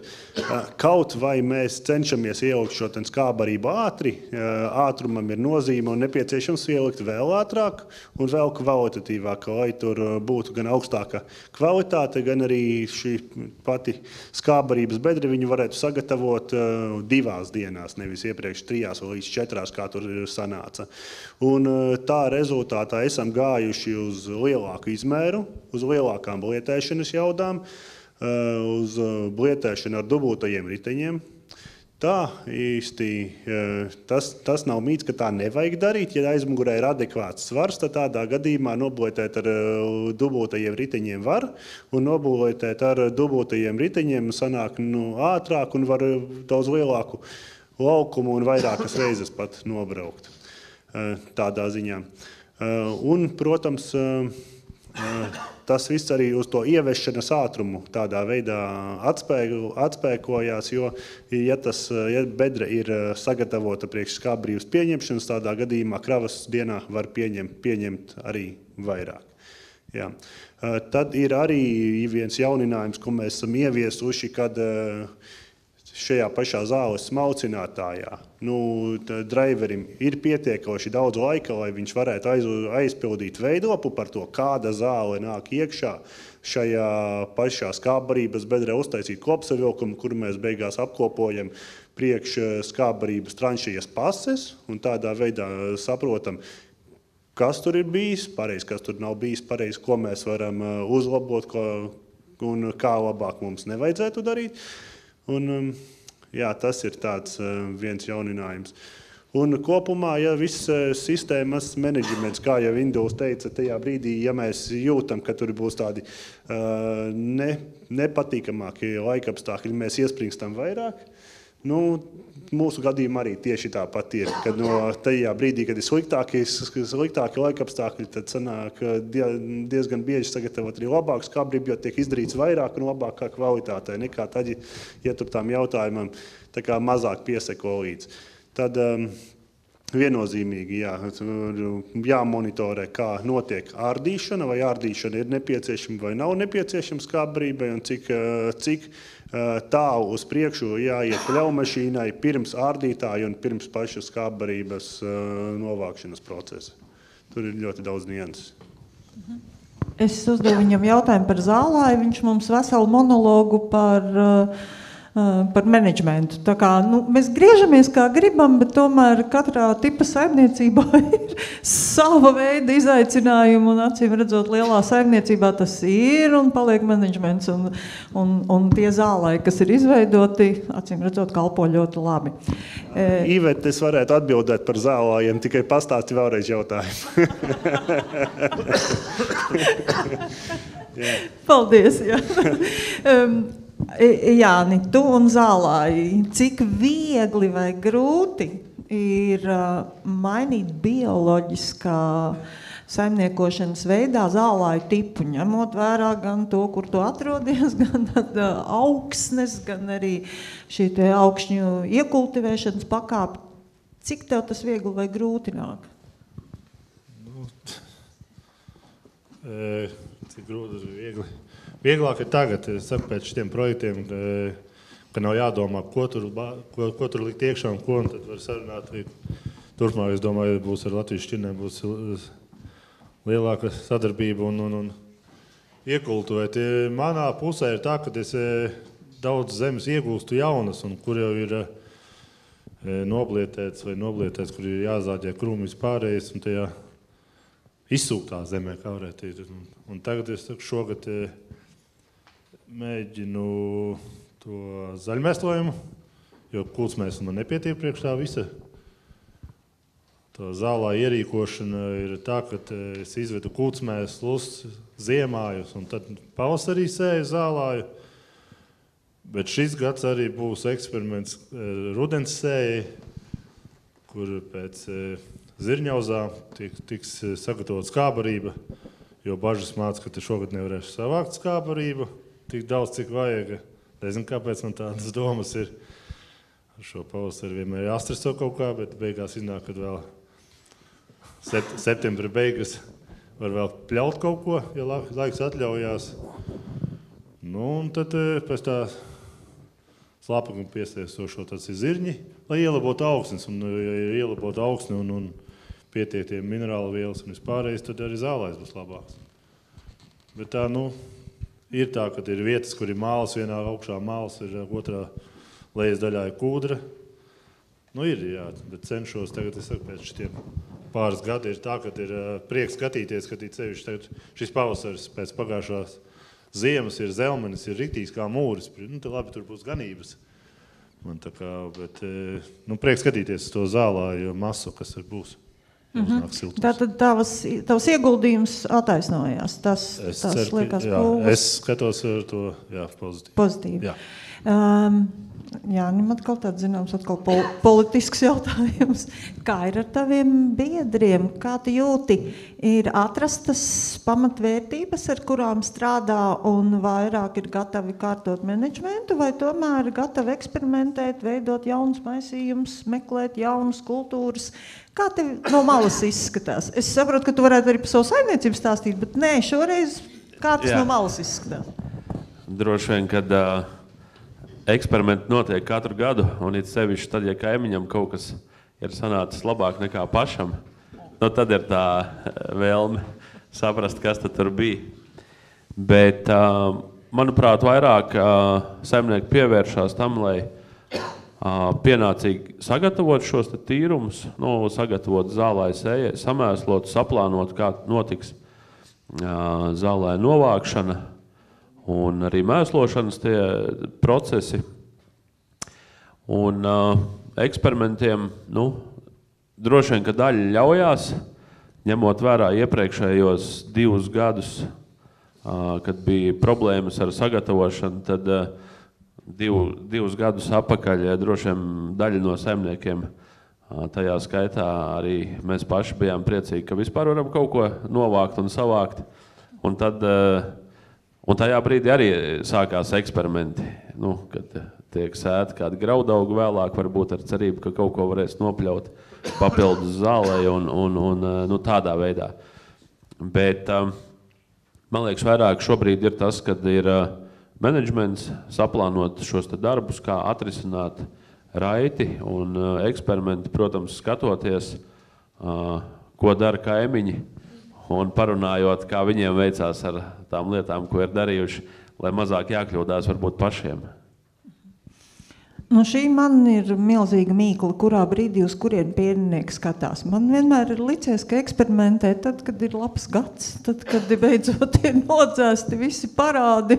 kaut vai mēs cenšamies ielikt šo skābarību ātri, ātrumam ir nozīme un nepieciešams ielikt vēl ātrāk un vēl kvalitatīvāk, lai tur būtu gan augstāka kvalitāte, gan arī šī pati skābarības bedre viņu varētu sagatavot 2 dienās, nevis iepriekš 3 vai līdz 4, kā tur sanāca. Un tā rezultātā esam gājuši uz lielāku izmēru, uz lielākām blietēšanas jaudām, uz blietēšanu ar dubultajiem riteņiem. Tā īsti tas nav mīts, ka tā nevajag darīt. Ja aizmugurē ir adekvāts svars, tad tādā gadījumā noblietēt ar dubultajiem riteņiem var, un noblietēt ar dubultajiem riteņiem sanāk ātrāk un var daudz lielāku laukumu un vairākas reizes pat nobraukt tādā ziņā. Un, protams, tas viss arī uz to ieviešanas ātrumu tādā veidā atspēkojās, jo, ja bedre ir sagatavota priekš skābrības pieņemšanas, tādā gadījumā kravas dienā var pieņemt arī vairāk. Jā. Tad ir arī viens jauninājums, ko mēs esam ieviesuši, kad šajā pašā zāles smalcinātājā driverim ir pietiekoši daudz laika, lai viņš varētu aizpildīt veidlapu par to, kāda zāle nāk iekšā šajā pašā skābarības bedrē, uztaisīt kopsavilkumu, kuru mēs beigās apkopojam priekš skābarības tranšijas pases, un tādā veidā saprotam, kas tur ir bijis pareizi, kas tur nav bijis pareizi, ko mēs varam uzlabot un kā labāk mums nevajadzētu darīt. Un, jā, tas ir tāds viens jauninājums. Un kopumā, ja viss sistēmas menedžments, kā jau Induls teica, tajā brīdī, ja mēs jūtam, ka tur būs tādi nepatīkamākie laikapstākļi, mēs iespringstam vairāk. Mūsu gadījumā arī tieši tāpat ir, kad tajā brīdī, kad ir sliktāki laikapstākļi, tad sanāk diezgan bieži sagatavot arī labāku skābrību, jo tiek izdarīts vairāk un labākā kvalitātē nekā tad, ja tur tām jautājumam tā kā mazāk pieseko līdz. Tad viennozīmīgi jāmonitorē, kā notiek ārdīšana, vai ārdīšana ir nepieciešama vai nav nepieciešama skābrībai, un cik tālu uz priekšu jāiet pļaumašīnai pirms ārdītāja un pirms paša skābarības novākšanas procesa. Tur ir ļoti daudz nianses. Es uzdevu viņam jautājumu par zālāju. Viņš mums veselu monologu par par menedžmentu. Tā kā, mēs griežamies kā gribam, bet tomēr katrā tipa saimniecībā ir sava veida izaicinājumi, un acīm redzot, lielā saimniecībā tas ir un paliek menedžments, un tie zālai, kas ir izveidoti, acīm redzot, kalpo ļoti labi. Ivet, es varētu atbildēt par zālājiem, tikai pastāsti vēlreiz jautājumu. Paldies, jā. Jāni, tu un zālāji, cik viegli vai grūti ir mainīt bioloģiskā saimniekošanas veidā zālāju tipu, ņemot vērā gan to, kur tu atrodies, gan augsnes, gan arī šī te augšņu iekultivēšanas pakāpe. Cik tev tas viegli vai grūti nāk? Cik grūti ir viegli. Vieglāk ir tagad, es saku, pēc šitiem projektiem, ka nav jādomā, ko tur likt iekšā un ko, un tad var sarunāt. Turpmāk, es domāju, būs ar Latvijas šķirnēm, būs lielāka sadarbība un iekultuvēt. Manā pusē ir tā, ka es daudz zemes iegūstu jaunas, un kur jau ir noblietēts, kur ir jāzāģē krūmi vispārējais, un tajā izsūktā zemē, kā varētu ir. Un tagad es šogad mēģinu to zaļmēslojumu, jo kultsmēs man nepietiek priekš tā visa. Tā zālā ierīkošana ir tā, ka es izvedu kultsmēslus ziemājus un tad pavasarī sēju zālāju. Bet šis gads arī būs eksperiments rudens sējai, kur pēc zirņauzām tiks sagatavot skābarība, jo bažas māca, ka te šogad nevarēšu savākt skābarību. Tik daudz, cik vajag. Nezinu, kāpēc man tādas domas ir. Ar šo pavasari vienmēr jāstreso kaut kā, bet beigās iznāk, kad vēl septembra beigas var vēl pļaut kaut ko, ja laiks atļaujās. Un tad pēc tā slāpekļu piesaistošo tas ir zirņi, lai ielabotu augsnes. Un, ja ir ielabotu augsni un pietiek tie minerāli vielas un vispārējais, tad arī zālājs būs labāks. Bet tā, ir tā, ka ir vietas, kur ir māls, vienā augšā māls, ir otrā lejas daļā ir kūdra. Ir, jā, bet cenšos tagad, es saku, pēc šitiem pāris gadi ir tā, ka ir prieks skatīties, sevišķi tagad šis pavasaris pēc pagājušās ziemas ir zelmenis, ir riktīgs kā mūris. Tad labi, tur būs ganības. Man tā kā, bet, prieks skatīties uz to zālāju masu, kas tur būs. Tātad tavs ieguldījums attaisnojās. Tas liekas pulvas. Es skatos ar to pozitīvi. Pozitīvi. Jā, atkal tāds zināms, politisks jautājums. Kā ir ar taviem biedriem? Kā tu jūti? Ir atrastas pamatvērtības, ar kurām strādā un vairāk ir gatavi kārtot menedžmentu, vai tomēr gatavi eksperimentēt, veidot jaunus maisījumus, meklēt jaunas kultūras? Kā tev no malas izskatās? Es saprotu, ka tu varētu arī par savu saimniecību stāstīt, bet nē, šoreiz kā tas no malas izskatās? Droši vien, kad eksperimenti notiek katru gadu, un it sevišķi tad, ja kaimiņam kaut kas ir sanācis labāk nekā pašam, tad ir tā vēlme saprast, kas tad tur bija. Bet, manuprāt, vairāk saimnieki pievēršās tam, lai pienācīgi sagatavot šos tīrumus, sagatavot zālāju sējai, samēslot, saplānot, kā notiks zālāju novākšana un arī mēslošanas tie procesi. Un eksperimentiem, droši vien, ka daļa ļaujās, ņemot vērā iepriekšējos 2 gadus, kad bija problēmas ar sagatavošanu, tad 2 gadus apakaļ droši vien daļa no saimniekiem, tajā skaitā arī mēs paši bijām priecīgi, ka vispār varam kaut ko novākt un savākt. Un tajā brīdī arī sākās eksperimenti, kad tiek sēta kāda graudauga vēlāk, varbūt ar cerību, ka kaut ko varēs nopļaut papildus zālē un tādā veidā. Bet man liekas, vairāk šobrīd ir tas, kad ir menedžments saplānot šos darbus, kā atrisināt raiti un eksperimenti, protams, skatoties, ko dara kaimiņi un parunājot, kā viņiem veicās ar tām lietām, ko ir darījuši, lai mazāk jākļūdās varbūt pašiem. Nu, šī man ir milzīga mīkla, kurā brīdī uz kurien pierinieki skatās. Man vienmēr ir licies, ka eksperimentē tad, kad ir labs gads, tad, kad beidzot ir nodzēsti visi parādi,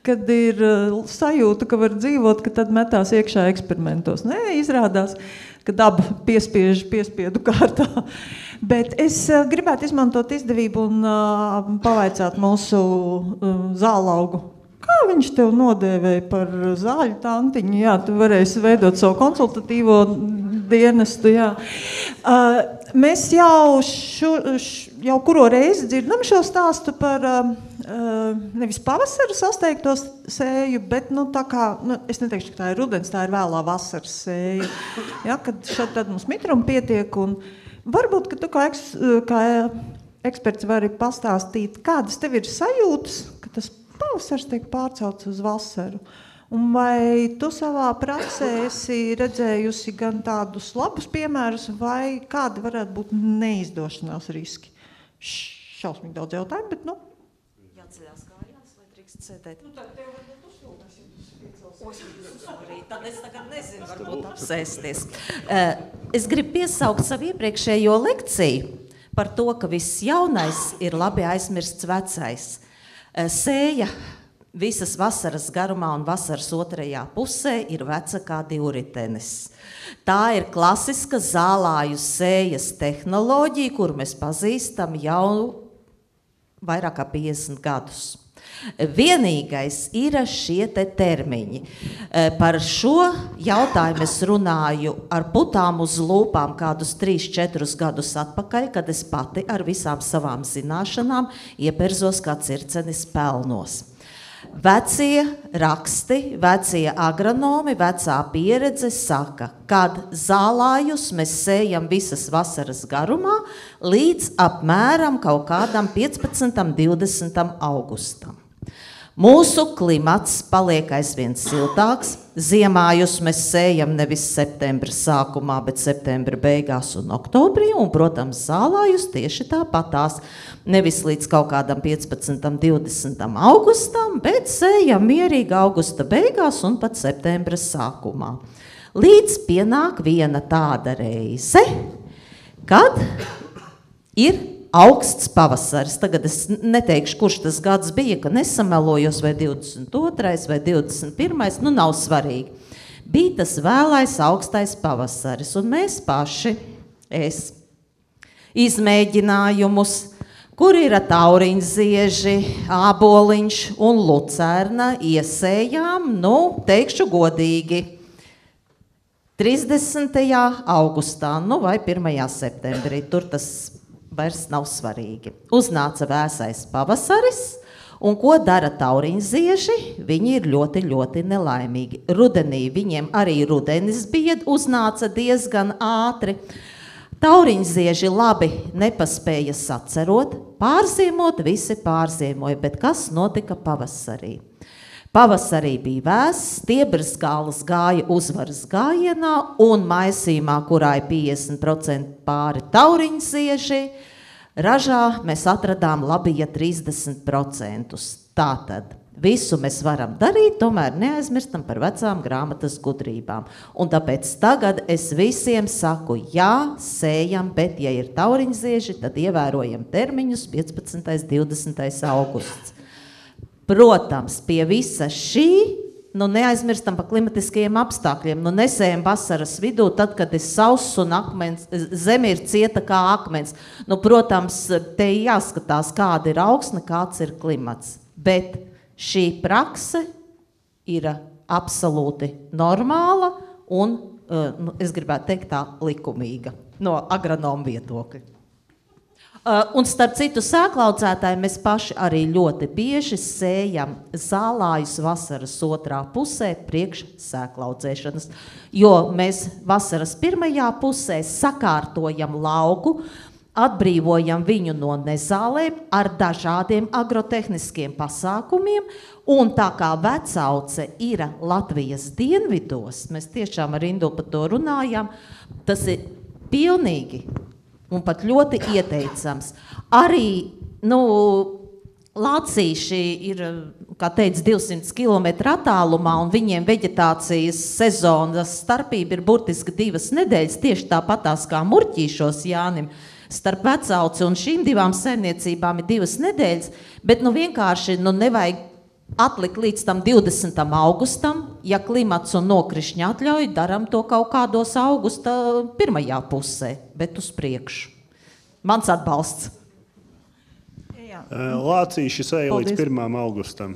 kad ir sajūta, ka var dzīvot, ka tad metās iekšā eksperimentos. Nē, izrādās, ka daba piespiedu kārtā. Bet es gribētu izmantot izdevību un pavaicāt mūsu zālaugu. Kā viņš tev nodēvēja par zāļu tantiņu? Jā, tu varēsi veidot savu konsultatīvo dienestu. Jā. Mēs jau kuro reizi dzirdam šo stāstu par nevis pavasara sasteigto sēju, bet tā kā, es neteikšu, ka tā ir rudens, tā ir vēlā vasaras sēja. Ja, kad šad tad mums mitruma pietiek un varbūt, ka tu kā eksperts vari pastāstīt, kādas tev ir sajūtas, ka tas pavasars tiek pārcelts uz vasaru. Un vai tu savā praksē esi redzējusi gan tādus labus piemērus, vai kādi varētu būt neizdošanās riski? Šausmīgi daudz jautājumu, bet Jāceļās kājās, vai drīkst sēdēt? Tad tev varbūt uzsūtās, ja tu Sorry, tad es tagad nezinu, varbūt apsēsties. Es gribu piesaukt savu iepriekšējo lekciju par to, ka viss jaunais ir labi aizmirsts vecais. Sēja visas vasaras garumā un vasaras otrajā pusē ir veca kā divritenis. Tā ir klasiska zālāju sējas tehnoloģija, kuru mēs pazīstam jau vairāk kā 50 gadus. Vienīgais ir šie te termiņi. Par šo jautājumu es runāju ar putām uz lūpām kādus 3-4 gadus atpakaļ, kad es pati ar visām savām zināšanām ieperzos kā circenis pelnos. Vecie raksti, vecie agronomi, vecā pieredze saka, kad zālājus mēs sējam visas vasaras garumā līdz apmēram kaut kādam 15. 20. augustam. Mūsu klimats paliek aizvien siltāks. Ziemājus mēs sējam nevis septembra sākumā, bet septembra beigās un oktobrī, un, protams, zālājus tieši tāpatās. Nevis līdz kaut kādam 15. 20. augustam, bet sējam mierīgi augusta beigās un pat septembra sākumā. Līdz pienāk viena tāda reize, kad ir augsts pavasaris. Tagad es neteikšu, kurš tas gads bija, ka nesamelojos, vai 22. vai 21. Nav svarīgi. Bija tas vēlais augstais pavasaris, un mēs paši, izmēģinājumus, kur ir tauriņzieži, āboliņš un lucerna, iesējām, teikšu godīgi, 30. augustā, vai 1. septembrī, tur tas vairs nav svarīgi. Uznāca vēsais pavasaris, un ko dara tauriņzieži? Viņi ir ļoti, ļoti nelaimīgi. Rudenī viņiem arī rudenis uznāca diezgan ātri. Tauriņzieži labi nepaspēja sacerot, pārziemot, visi pārziemoja, bet kas notika pavasarī? Pavasarī bija vēss, stiebras galas gāja uzvaras gājienā, un maisījumā, kurā ir 50% pāri tauriņzieži, ražā mēs atradām labi, ja 30%. Tātad visu mēs varam darīt, tomēr neaizmirstam par vecām grāmatas gudrībām. Un tāpēc tagad es visiem saku, jā, sējam, bet ja ir tauriņzieži, tad ievērojam termiņus 15. 20. augusts. Protams, pie visa šī, neaizmirstam par klimatiskajiem apstākļiem, nesējam vasaras vidū, tad, kad ir sauss un zeme ir cieta kā akmens. Protams, te jāskatās, kāda ir augsne, kāds ir klimats. Bet šī prakse ir absolūti normāla un, es gribētu teikt tā, likumīga no agronoma viedokļa. Un starp citu sēklaudzētāji mēs paši arī ļoti bieži sējam zālājus vasaras otrā pusē priekš sēklaudzēšanas, jo mēs vasaras pirmajā pusē sakārtojam lauku, atbrīvojam viņu no nezālēm ar dažādiem agrotehniskiem pasākumiem, un tā kā vecauce ir Latvijas dienvidos, mēs tiešām ar Indu par to runājam, tas ir pilnīgi un pat ļoti ieteicams. Arī, lācīši ir kā teica, 200 km attālumā, un viņiem veģetācijas sezonas starpība ir burtiski 2 nedēļas, tieši tāpatās kā Murķīšos Jānim. Starp Vecauci un šīm 2 saimniecībām ir 2 nedēļas, bet vienkārši nevajag atlikt līdz tam 20. augustam, ja klimats un nokrišņi atļauj, daram to kaut kādos augusta pirmajā pusē, bet uz priekšu. Mans atbalsts. Lācīši sēja līdz 1. augustam.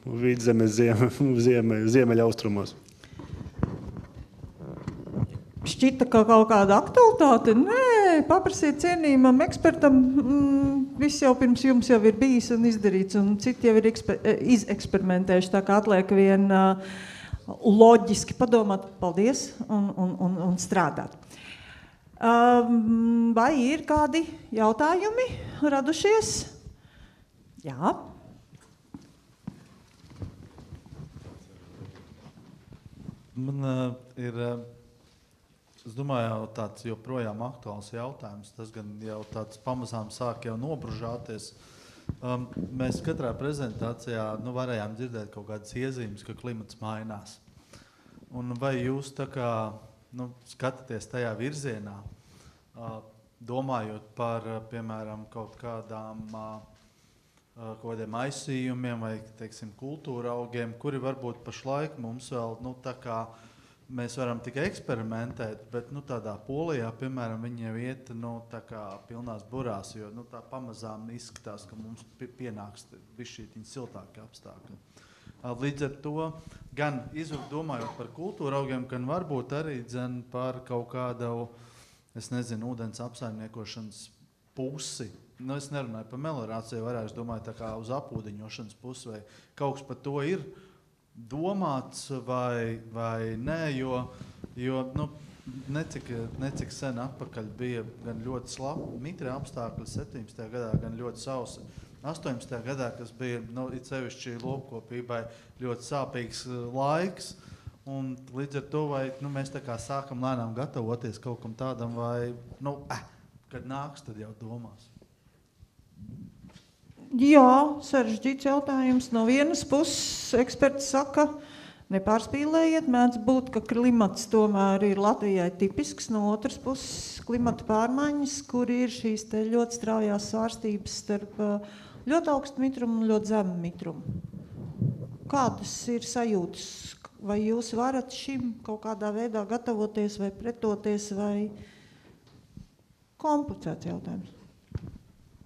Vidzemes ziemeļaustrumos. Šķita, ka kaut kāda aktualitāte. Nē, paprasiet cienījumam ekspertam. Viss jau pirms jums jau ir bijis un izdarīts, un citi jau ir izeksperimentējuši. Tā kā atliek vien loģiski padomāt, paldies, un strādāt. Vai ir kādi jautājumi radušies? Jā. Man ir, es domāju, tāds joprojām aktuāls jautājums. Tas gan jau tāds pamazām sāk jau nobružāties. Mēs katrā prezentācijā varējām dzirdēt kaut kādas iezīmes, ka klimats mainās. Un vai jūs tā kā skatāties tajā virzienā, domājot par, piemēram, kaut kādiem aizsījumiem vai, teiksim, kultūra augiem, kuri varbūt pašlaik mums vēl, tā kā mēs varam tikai eksperimentēt, bet, tādā Polijā, piemēram, viņi jau iet, tā kā pilnās burās, jo, tā pamazām izskatās, ka mums pienāks bišķītiņi siltāki apstākļi. Līdz ar to, gan domājot par kultūra augiem, gan varbūt arī par kaut kādu, es nezinu, ūdens apsaimniekošanas pusi. Es nerunāju par meliorāciju, varētu domāt tā kā uz apūdeņošanas pusi, vai kaut kas par to ir domāts vai nē, jo necik sen atpakaļ bija gan ļoti slabi mitri apstākļi 17. gadā, gan ļoti sausi 18. gadā, kas bija, it sevišķi lopkopībai ļoti sāpīgs laiks, un līdz ar to, vai mēs tā kā sākam lēnām gatavoties kaut kam tādam, vai, kad nāks, tad jau domās. Jā, sarežģīts jautājums. No vienas puses eksperti saka, nepārspīlējiet, mēdz būt, ka klimats tomēr ir Latvijai tipisks. No otras puses klimata pārmaiņas, kur ir šīs te ļoti straujās svārstības starp ļoti augstu mitrumu un ļoti zemu mitrumu. Kādas ir sajūtas? Vai jūs varat šim kaut kādā veidā gatavoties vai pretoties, vai komplicēts jautājums?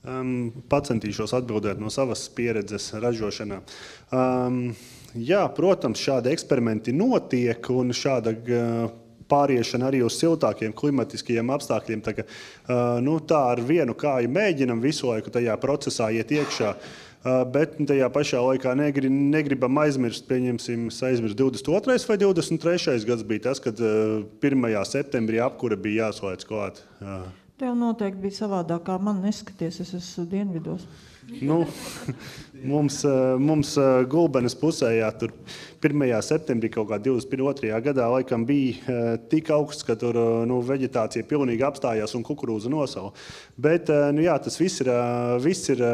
Pacentīšos atbildēt no savas pieredzes ražošanā. Jā, protams, šādi eksperimenti notiek un šāda pāriešana arī uz siltākiem klimatiskajiem apstākļiem. Tā ar vienu kāju mēģinam visu laiku tajā procesā iet iekšā, bet tajā pašā laikā negribam aizmirst, pieņemsim, aizmirst 22. vai 23. gads bija tas, kad 1. septembrī apkure bija jāslēdz klāt. Tev noteikti bija savādāk, kā man neskaties, es esmu dienvidos. Mums Gulbenes pusē, tur 1. septembrī kaut kā 22. gadā laikam bija tik augsts, ka tur veģetācija pilnīgi apstājās un kukurūza nosala. Bet tas viss ir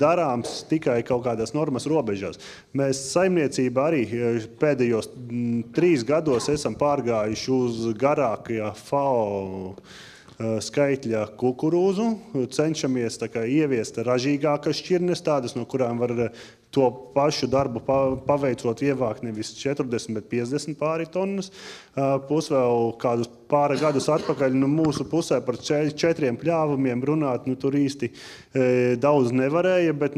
darāms tikai kaut kādās normas robežās. Mēs saimniecībā arī pēdējos 3 gados esam pārgājuši uz garākajā FAO skaitļa kukurūzu, cenšamies ieviest ražīgākas šķirnes, tādas, no kurām var to pašu darbu paveicot ievākt nevis 40, bet 50 pāri tonnas. Plus vēl kādus pāri gadus atpakaļ mūsu pusē par 4 pļāvumiem runāt, tur īsti daudz nevarēja, bet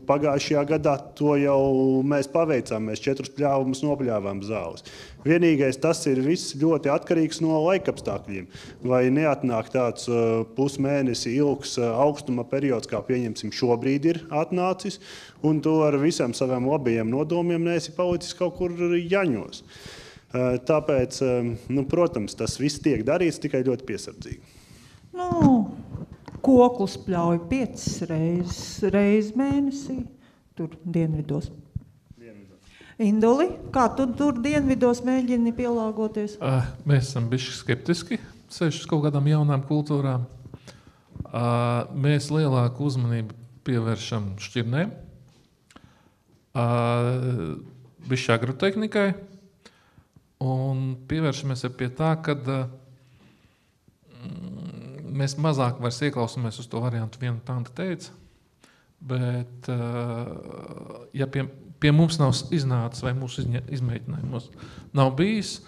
pagājušajā gadā to jau mēs paveicām, mēs 4 pļāvumus nopļāvām zāles. Vienīgais tas ir viss ļoti atkarīgs no laikapstākļiem. Vai neatnāk tāds pusmēnesi ilgs augstuma periods, kā pieņemsim šobrīd ir atnācis, un to ar visiem saviem labajiem nodomiem neesi palicis kaut kur jaņos. Tāpēc, protams, tas viss tiek darīts tikai ļoti piesardzīgi. Koklus pļauj 5 reizes mēnesī, tur dienvidos. Induli, kā tu tur dienvidos mēģini pielāgoties? Mēs esam bišķi skeptiski, sevišķi kaut kādām jaunām kultūrām. Mēs lielāku uzmanību pievēršam šķirnēm. bišķi agrotehnikai un pievēršamies pie tā, kad mēs mazāk vairs ieklausāmies uz to variantu, viena tante teica, bet ja pie mums nav iznācis vai mūsu izmēģinājumos nav bijis,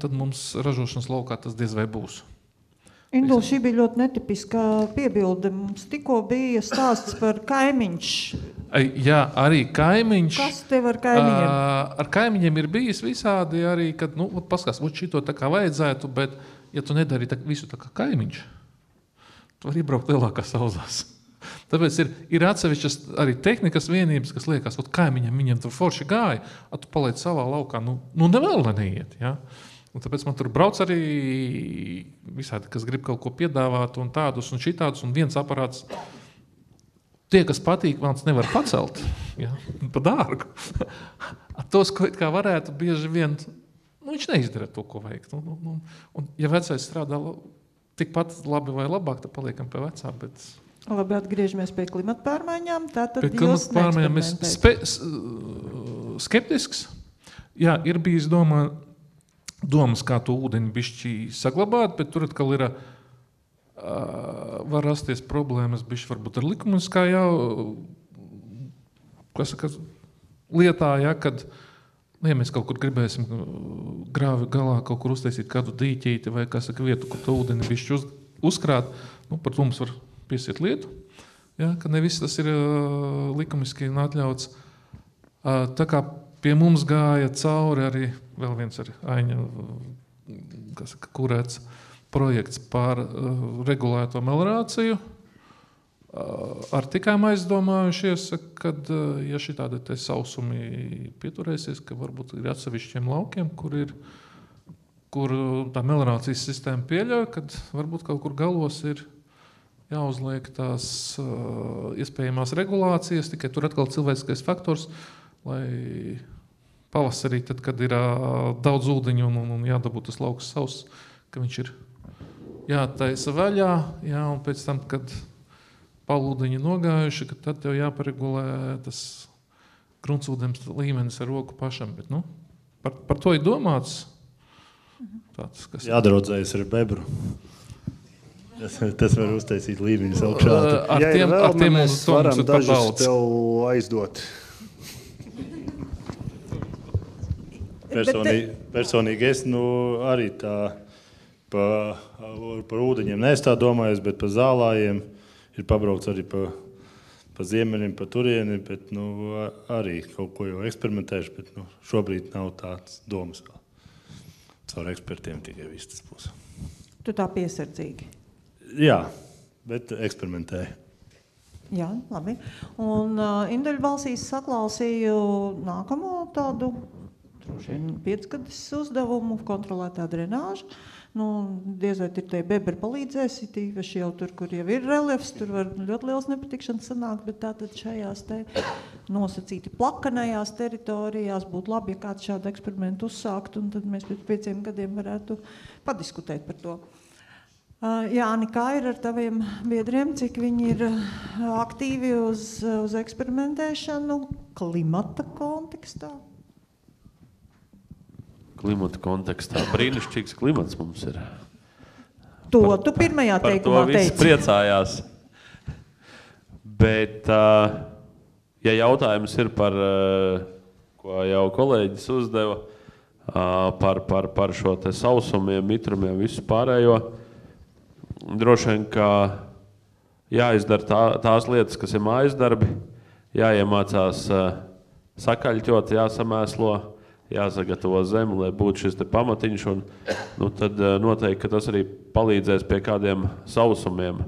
tad mums ražošanas laukā tas diez vai būs. Indula, šī bija ļoti netipiska piebilde. Mums tikko bija stāsts par kaimiņš. Jā, arī kaimiņš. Kas tev ar kaimiņiem? Ar kaimiņiem ir bijis visādi arī, kad, paskās, šito tā kā vajadzētu, bet ja tu nedari visu tā kā kaimiņš, tu vari iebraukt lielākās auzās. Tāpēc ir atsevišķas arī tehnikas vienības, kas liekas, kaimiņiem viņiem tur forši gāja, tu paliec savā laukā, nevēl neiet, ja? Un tāpēc man tur brauc arī visādi, kas grib kaut ko piedāvāt un tādus un šitādus, un viens aparāts, tie, kas patīk, mans nevar pacelt, ja? Pa dārgu. Tos, ko kā varētu, bieži vien, viņš neizdara to, ko vajag. Un ja vecais strādā tikpat labi vai labāk, tad paliekam pie vecā, bet... Labi, atgriežamies pie klimata pārmaiņām. Tātad pie klimata pārmaiņām es skeptisks. Jā, ir bijis domas, kā to ūdeni bišķi saglabāt, bet tur atkal ir, var rasties problēmas bišķi varbūt ar likumiskā lietā, ja, kad, ja mēs kaut kur gribēsim grāvi galā kaut kur uztaisīt kādu dīķīti vai, vietu, kur to ūdeni bišķi uzkrāt, par to mums var piesiet lietu, ja, ka ne viss tas ir likumiski un atļauts. Tā kā pie mums gāja cauri arī vēl viens arī Aiņa, kurēts projekts par regulēto melorāciju. Ar tikai aizdomājušies, kad, ja šitādi te sausumi pieturēsies, ka varbūt ir atsevišķiem laukiem, kur tā melorācijas sistēma pieļauj, kad varbūt kaut kur galos ir jāuzliek tās iespējamās regulācijas, tikai tur atkal cilvēciskais faktors, lai pavasarī, tad, kad ir daudz ūdeņu un jādabū tas lauks sauss, ka viņš ir jātaisa vaļā, jā, un pēc tam, kad palūdeņi nogājuši, ka tad tev jāparegulē tas gruntsūdens līmenis ar roku pašam. Bet, par to ir domāts. Tāds, kas jādraudzējas ar bebru. Tas var uztaisīt līmeņus augšā. Ja ir vēl, mēs varam dažus tev aizdot. Personīgi es arī tā par ūdeņiem neesmu tā domājis, bet par zālājiem ir pabraukts arī pa ziemeļiem, pa turieni, bet arī kaut ko jau eksperimentējuši, bet šobrīd nav tāds domas vēl. Caur ekspertiem tikai viss tas būs. Tu tā piesardzīgi. Jā, bet eksperimentēju. Jā, labi. Un Induļu balsīs saklausīju nākamo tādu 5-gadus uzdevumu kontrolētā drenāža. Diez vai ir tie bebri palīdzēs, tīpaši jau tur, kur jau ir reliefs, tur var ļoti liels nepatikšanas sanākt, bet tātad šajās te nosacīti plakanajās teritorijās būtu labi, ja kāds šādu eksperimentu uzsākt, un tad mēs pēc 5 gadiem varētu padiskutēt par to. Jāni, kā ir ar taviem biedriem, cik viņi ir aktīvi uz eksperimentēšanu klimata kontekstā? Klimata kontekstā. Brīnišķīgs klimats mums ir. Tu pirmajā teikumā teici. Par to visi priecājās. Bet, ja jautājums ir par, ko jau kolēģis uzdeva, par šo te sausumiem, mitrumiem, visu pārējo, droši vien, ka jāizdara tās lietas, kas ir mājas darbi, jāiemācās sakaļķot, jāsamēslo, jāsagatavo zemi, lai būtu šis te pamatiņš, un tad noteikti, ka tas arī palīdzēs pie kādiem sausumiem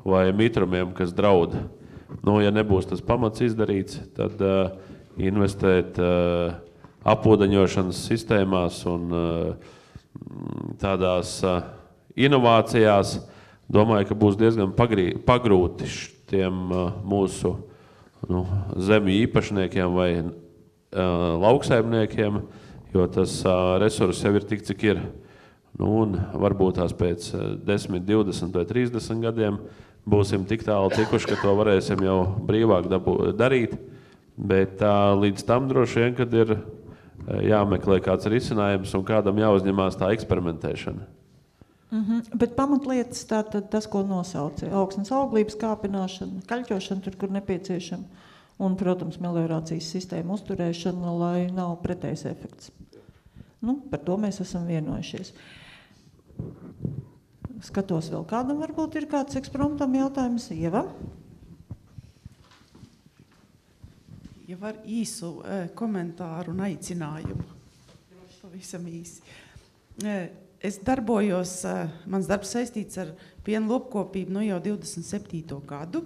vai mitrumiem, kas draud. Ja nebūs tas pamats izdarīts, tad investēt apūdeņošanas sistēmās un tādās inovācijās, domāju, ka būs diezgan pagrūti tiem mūsu zemju īpašniekiem vai lauksaimniekiem, jo tas resurs jau ir tik, cik ir. Un varbūt tās pēc 10, 20 vai 30 gadiem būsim tik tālu tikuši, ka to varēsim jau brīvāk darīt. Bet līdz tam droši vien, kad ir jāmeklē kāds risinājums un kādam jāuzņemās tā eksperimentēšana. Bet pamatlietas tātad tas, ko nosauca. Augsnes auglības kāpināšana, kaļķošana tur, kur nepieciešama. Un, protams, meliorācijas sistēma uzturēšana, lai nav pretējs efekts. Par to mēs esam vienojušies. Skatos vēl kādam, varbūt ir kāds ekspromptam jautājums. Ieva? Ja var īsu komentāru un aicinājumu. Pavisam īsi. Es darbojos, mans darbs saistīts ar pienu lopkopību jau 27. gadu.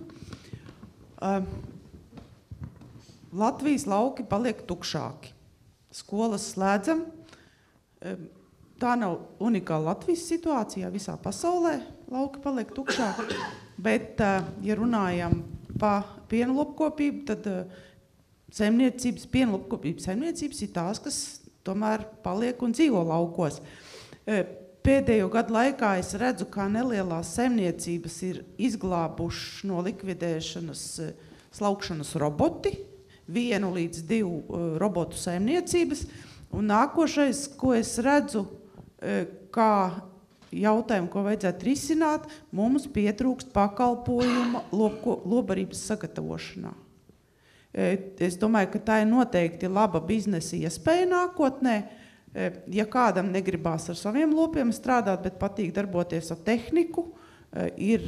Latvijas lauki paliek tukšāki. Skolas slēdzam. Tā nav unikāla Latvijas situācijā, visā pasaulē lauki paliek tukšāki. Bet, ja runājam pa pienu lopkopību, tad pienu lopkopības saimniecības ir tās, kas tomēr paliek un dzīvo laukos. Pēdējo gadu laikā es redzu, kā nelielās saimniecības ir izglābuši no likvidēšanas slaukšanas roboti, 1 līdz 2 robotu saimniecības. Un nākošais, ko es redzu, kā jautājumu, ko vajadzētu risināt, mums pietrūkst pakalpojuma lobarības sagatavošanā. Es domāju, ka tā ir noteikti laba biznesa iespēja nākotnē. Ja kādam negribās ar saviem lopiem strādāt, bet patīk darboties ar tehniku, ir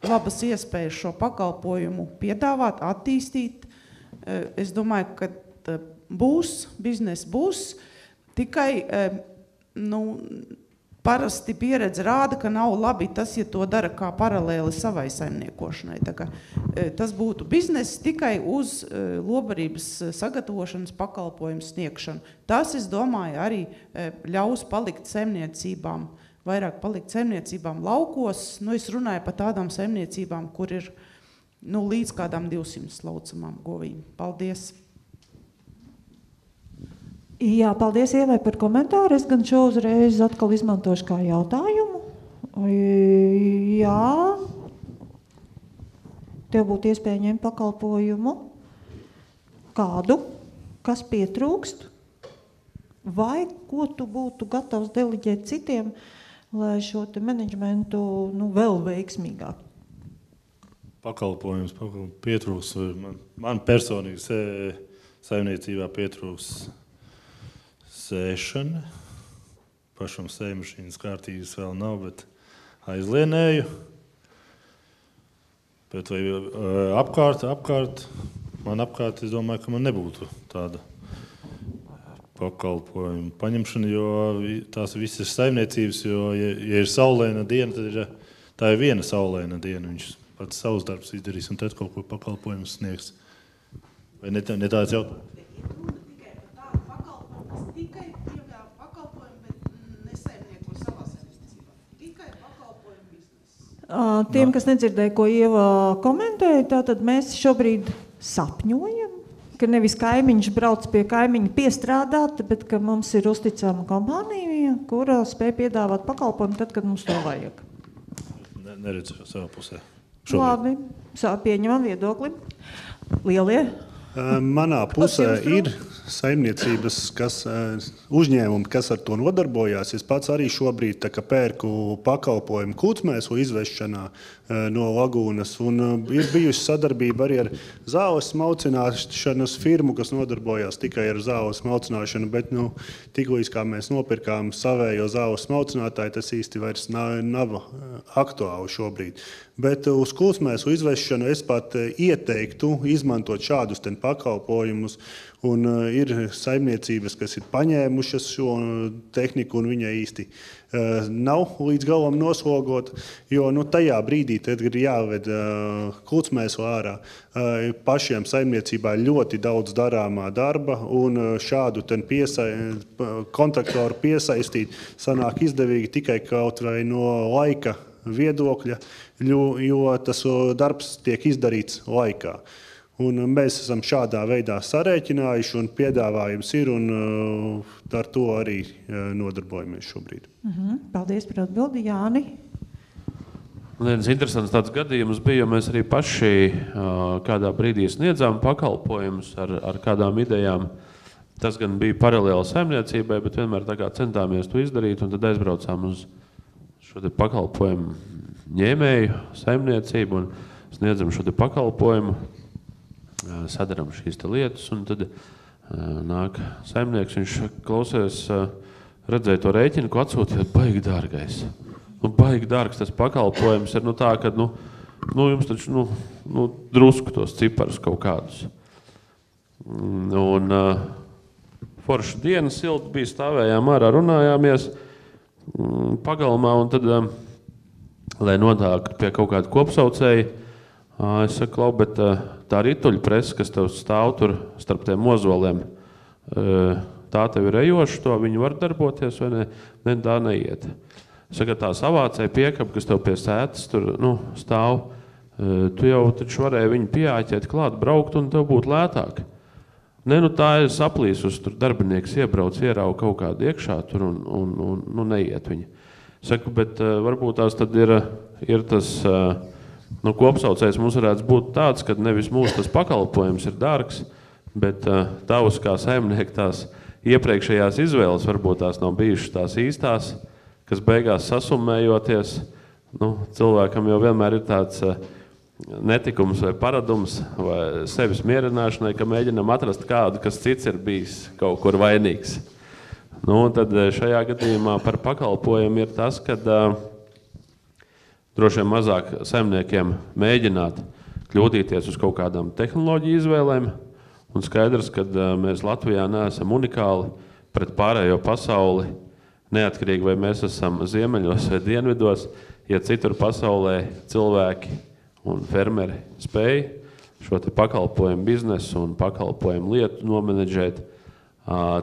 labas iespējas šo pakalpojumu piedāvāt, attīstīt. Es domāju, ka biznesa būs, tikai parasti pieredze rāda, ka nav labi tas, ja to dara kā paralēli savai saimniekošanai. Tā kā, tas būtu bizness tikai uz lobarības sagatavošanas pakalpojumu sniegšanu. Tas, es domāju, arī ļaus palikt saimniecībām, vairāk palikt saimniecībām laukos. Es runāju par tādām saimniecībām, kur ir līdz kādām 200 laucamām govīm. Paldies! Jā, paldies Ievai par komentāru. Es gan šo uzreiz atkal izmantošu kā jautājumu. Jā, tev būtu iespēja ņemt pakalpojumu. Kādu? Kas pietrūkst? Vai ko tu būtu gatavs deleģēt citiem, lai šo te menedžmentu vēl veiksmīgāk? Pakalpojums pietrūks. Man personīgi saimniecībā pietrūks sēšana. Pašam sēmašīnas kārtības vēl nav, bet aizlienēju. Bet vai apkārt, es domāju, ka man nebūtu tāda pakalpojuma paņemšana, jo tās visas saimniecības, jo, ja ir saulēna diena, tad tā ir viena saulēna diena. Viņš pats savus darbus izdarīs un tad kaut ko pakalpojumus sniegs. Vai ne tāds jautājums? Tiem, kas nedzirdēja, ko Ieva komentēja, tātad mēs šobrīd sapņojam, ka nevis kaimiņš brauc pie kaimiņa piestrādāt, bet ka mums ir uzticama kompānija, kura spēj piedāvāt pakalpojumu tad, kad mums to vajag. Neredzu savā pusē. Labi, pieņemam viedokli. Lielie? Manā pusē ir saimniecības, uzņēmumi, kas ar to nodarbojās. Es pats arī šobrīd pērku pakalpojumu kūtsmēslu izvešanā no lagūnas. Un ir bijusi sadarbība arī ar zāles smalcināšanas firmu, kas nodarbojās tikai ar zāles smalcināšanu, bet tiklīdz kā mēs nopirkām savējo zāles smalcinātāju, tas īsti vairs nav aktuāli šobrīd. Bet uz kūtsmēslu izvešanu es pat ieteiktu izmantot šādus pakalpojumus. Un ir saimniecības, kas ir paņēmušas šo tehniku, un viņai īsti nav līdz galam noslogota. Jo tajā brīdī, kad ir jāved kūtsmēslu ārā, pašiem saimniecībā ļoti daudz darāmā darba, un šādu kontraktoru piesaistīt sanāk izdevīgi tikai kaut vai no laika viedokļa, jo tas darbs tiek izdarīts laikā. Un mēs esam šādā veidā sarēķinājuši, un piedāvājums ir, un ar to arī nodarbojamies šobrīd. Paldies par atbildi, Jāni. Viens interesants tāds gadījums bija, jo mēs arī paši kādā brīdī sniedzām pakalpojumus ar kādām idejām. Tas gan bija paralēli saimniecībai, bet vienmēr tā kā centāmies to izdarīt, un tad aizbraucām uz šo te pakalpojumu ņēmēju saimniecību un sniedzam šo te pakalpojumu, sadaram šīs te lietas, un tad nāk saimnieks, viņš klausies, redzēja to rēķinu, ko atsūtījot, baigi dārgais. Baigi dārgs tas pakalpojums ir tā, ka jums taču drusku tos ciparus kaut kādus. Un forša diena silta bija, stāvējām ārā, runājāmies pagalmā, un tad, lai nonāktu pie kaut kāda kopsaucēja, es saku, bet tā rituļpresa, kas tev stāv tur starp tiem mozoliem, tā tev ir ejoša, to viņi var darboties vai ne? Ne, tā neiet. Saka, tā savācēja piekaba, kas tev pie sētas tur stāv, tu jau taču varēji viņu pieāķēt klāt, braukt un tev būtu lētāk. Ne, tā ir saplīsus, tur darbinieks iebrauc, ierauga kaut kādu iekšā tur un neiet viņa. Saku, bet varbūt tās tad ir tas kopsaucējs mums varētu būt tāds, ka nevis mūsu tas pakalpojums ir dārgs, bet tavs kā saimnieki tās iepriekšējās izvēles varbūt tās nav bijušas tās īstās, kas beigās sasummējoties, cilvēkam jau vienmēr ir tāds netikums vai paradums vai sevis mierināšanai, ka mēģinam atrast kādu, kas cits ir bijis kaut kur vainīgs. Tad šajā gadījumā par pakalpojumu ir tas, ka droši vien mazāk saimniekiem mēģināt kļūdīties uz kaut kādām tehnoloģiju izvēlēm, un skaidrs, ka mēs Latvijā neesam unikāli pret pārējo pasauli, neatkarīgi vai mēs esam ziemeļos vai dienvidos, ja citur pasaulē cilvēki un fermeri spēj šo te pakalpojumu biznesu un pakalpojumu lietu nomenedžēt,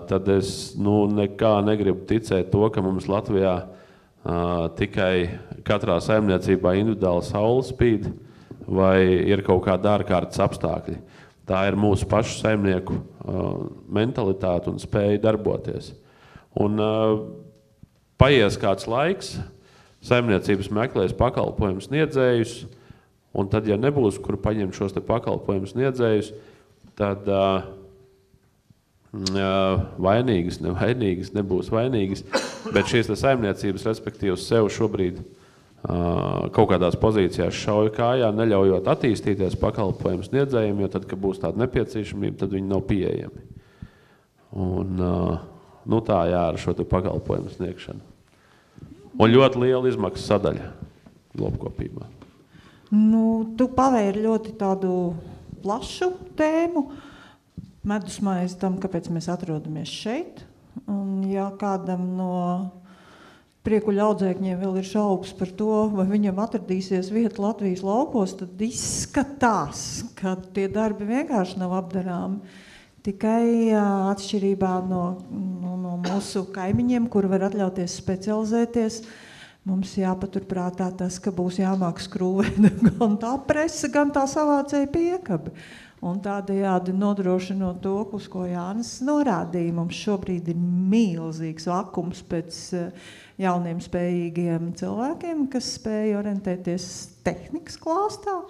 tad es nekā negribu ticēt to, ka mums Latvijā tikai katrā saimniecībā individuāli saule spīd vai ir kaut kādi ārkārtas apstākļi. Tā ir mūsu pašu saimnieku mentalitāte un spēja darboties. Un paies kāds laiks, saimniecības meklēs pakalpojumu sniedzējus, un tad, ja nebūs, kur paņemt šos te pakalpojumu sniedzējus, tad nevainīgas nebūs vainīgas, bet šīs te saimniecības, respektīvi sev šobrīd kaut kādās pozīcijās šauja kājā, neļaujot attīstīties pakalpojumu sniedzējiem, jo tad, kad būs tāda nepieciešamība, tad viņi nav pieejami. Un tā ar šo te pakalpojumu sniegšanu. Un ļoti liela izmaksu sadaļa lopkopībā. Tu pavēri ļoti tādu plašu tēmu, medusmaizi tam, kāpēc mēs atrodamies šeit. Un ja kādam no priekuļu audzēkņiem vēl ir šaubas par to, vai viņam atradīsies vieta Latvijas laukos, tad izskatās, ka tie darbi vienkārši nav apdarāmi. Tikai atšķirībā no mūsu kaimiņiem, kuri var atļauties specializēties, mums jāpaturprātā tas, ka būs jāmāk skrūvēt gan tā presa, gan tā savācēja piekabi. Un tādējādi nodrošinot to, uz ko Jānis norādīja, mums šobrīd ir milzīgs vakums pēc jauniem spējīgiem cilvēkiem, kas spēja orientēties tehnikas klāstā.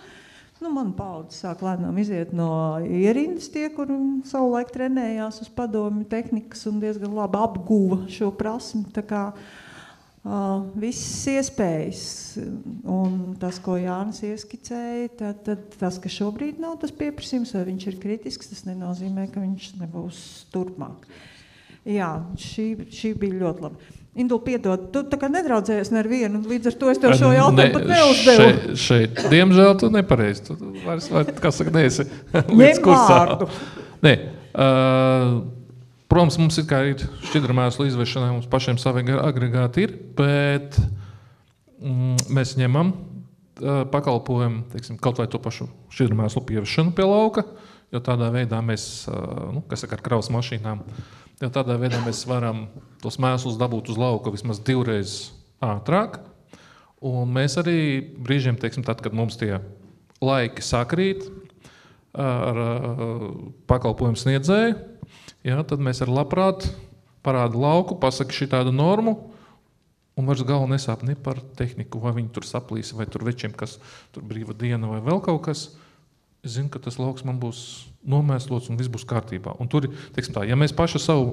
Man paudze sāk lēnām iziet no ierindas tie, kur savulaik trenējās uz padomju tehnikas un diezgan labi apguva šo prasmi. Tā kā visas iespējas un tas, ko Jānis ieskicēja, tad tas, ka šobrīd nav tas pieprasījums, vai viņš ir kritisks, tas nenozīmē, ka viņš nebūs turpmāk. Jā, šī bija ļoti labi. Indul, piedod, tu tā kā nedraudzējies ne ar vienu, līdz ar to es tev šo jautājumu pat neuzdevu. Šeit, diemžēl, tu nepareizi. Tu vairs, kā saka, neesi līdz kursā. Nē, protams, mums ir šķidramēslu izvešanai, mums pašiem savi agregāti ir, bet mēs ņemam pakalpojumu, teiksim, kaut vai to pašu šķidramēslu pievešanu pie lauka, jo tādā veidā mēs, ar kravas mašīnām, jo tādā veidā mēs varam tos mēslus dabūt uz lauka vismaz 2 reizes ātrāk. Un mēs arī brīžiem, teiksim, tad, kad mums tie laiki sakrīt ar pakalpojumu Un vairs galva nesāp ne par tehniku, vai viņi tur saplīsi, vai tur večiem, kas tur brīva diena vai vēl kaut kas. Es zinu, ka tas lauks man būs nomēslots un viss būs kārtībā. Un tur, teiksim tā, ja mēs paši savu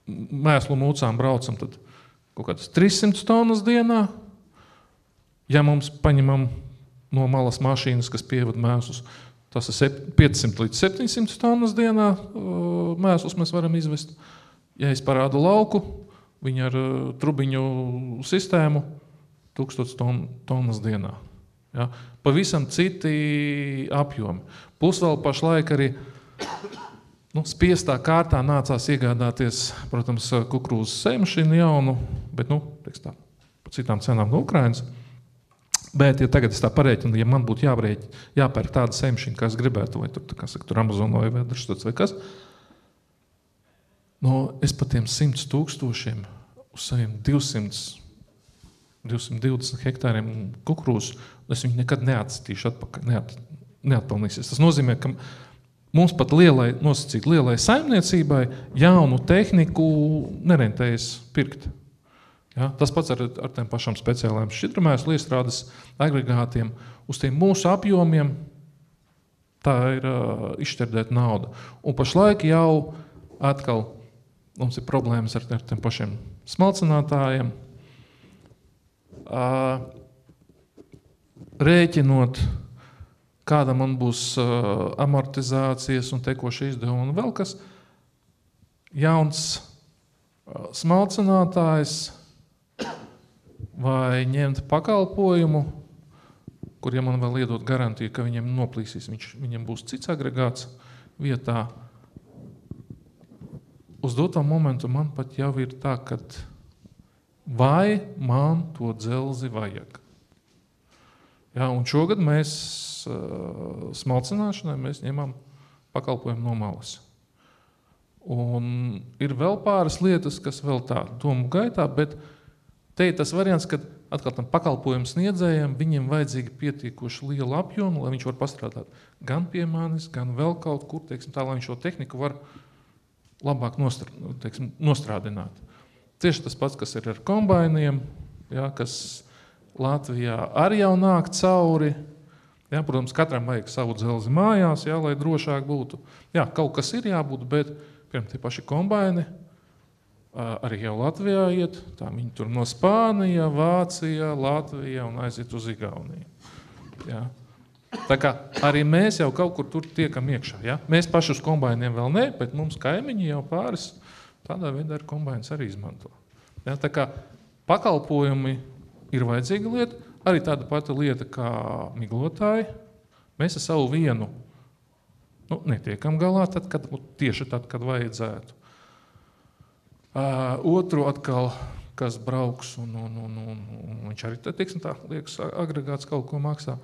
mēslu mūcām braucam, tad kaut kādas 300 tonnas dienā. Ja mums paņemam no malas mašīnas, kas pievada mēslus, tas ir 500 līdz 700 tonnas dienā mēslus mēs varam izvest. Ja es parādu lauku, viņi ar trubiņu sistēmu 1000 tonnas dienā. Ja? Pavisam citi apjomi. Plus vēl pašlaik arī spiestā kārtā nācās iegādāties, protams, kukurūzas sēmašīnu jaunu, bet, teiks tā, pa citām cenām no Ukrainas. Bet, ja tagad es tā pareiķinu, ja man būtu jāpērk tāda sēmašīna, kā es gribētu, vai tur Amazon vai Vedrštats vai kas, es pa tiem 100 000 uz saviem 220 hektāriem kukurūzu, es viņu nekad neatstīšu atpakaļ, neatpelnīsies. Tas nozīmē, ka mums pat nosacīt lielai saimniecībai jaunu tehniku nerentējas pirkt. Ja? Tas pats ar tiem pašām speciālajiem šķidrumēslu iestrādes agregātiem. Uz tiem mūsu apjomiem tā ir izšķerdēta nauda. Un pašlaik jau atkal mums ir problēmas ar tiem pašiem smalcinātājiem. Rēķinot, kāda man būs amortizācijas un tekoša izdevuma un vēl kas, jauns smalcinātājs vai ņemt pakalpojumu, kuriem man vēl iedot garantiju, ka viņiem noplīsīs, viņiem būs cits agregāts vietā. Uz doto momentu man pat jau ir tā, ka vai man to dzelzi vajag. Ja, un šogad mēs smalcināšanai mēs ņemam pakalpojumu no malas. Un ir vēl pāris lietas, kas vēl tā domu gaitā, bet te ir tas variants, kad atkal tam pakalpojumu sniedzējiem viņiem vajadzīgi pietiekoši lielu apjomu, lai viņš var pastrādāt gan pie manis, gan vēl kaut kur, teiksim tā, lai viņš šo tehniku var labāk nostrādināt. Tieši tas pats, kas ir ar kombainiem, ja, kas Latvijā arī jau nāk cauri. Ja, protams, katram vajag savu dzelzi mājās, ja, lai drošāk būtu. Jā, kaut kas ir jābūt, bet piemēram, tie paši kombaini arī jau Latvijā iet. Tā viņi tur no Spānija, Vācija, Latvija un aiziet uz Igauniju. Ja. Tā kā arī mēs jau kaut kur tur tiekam iekšā. Ja? Mēs paši uz kombainiem vēl ne, bet mums kaimiņi jau pāris tādā veidā ar kombainus arī izmanto. Ja? Tā kā pakalpojumi ir vajadzīga lieta, arī tāda pati lieta kā miglotāji. Mēs ar savu vienu netiekam galā tieši tad, kad vajadzētu. Otru atkal, kas brauks un viņš arī liekas agregāts kaut ko maksā.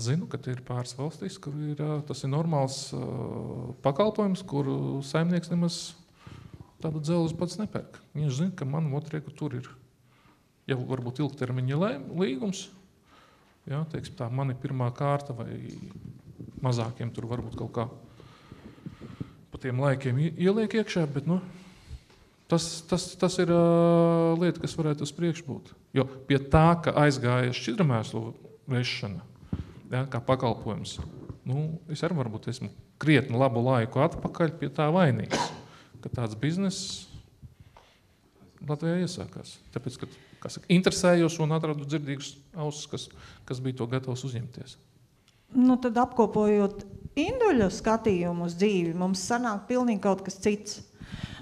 Zinu, ka ir pāris valstīs, kur tas ir normāls pakalpojums, kuru saimnieks nemaz tādu dzelzi pats nepērk. Viņš zina, ka man otrieku tur ir jau varbūt ilgtermiņa līgums. Ja, teiksim tā, man ir pirmā kārta vai mazākiem tur varbūt kaut kā pa tiem laikiem ieliek iekšā, bet tas ir lieta, kas varētu uz priekšu būt. Jo pie tā, ka aizgāja šķidrumēslu vešana, ja, kā pakalpojums, es arī varbūt esmu krietni labu laiku atpakaļ pie tā vainīgs, ka tāds bizness Latvijā iesākās. Tāpēc, ka interesējos un atradu dzirdīgus ausis, kas bija to gatavs uzņemties. Tad apkopojot Induļu skatījumu uz dzīvi, mums sanāk pilnīgi kaut kas cits.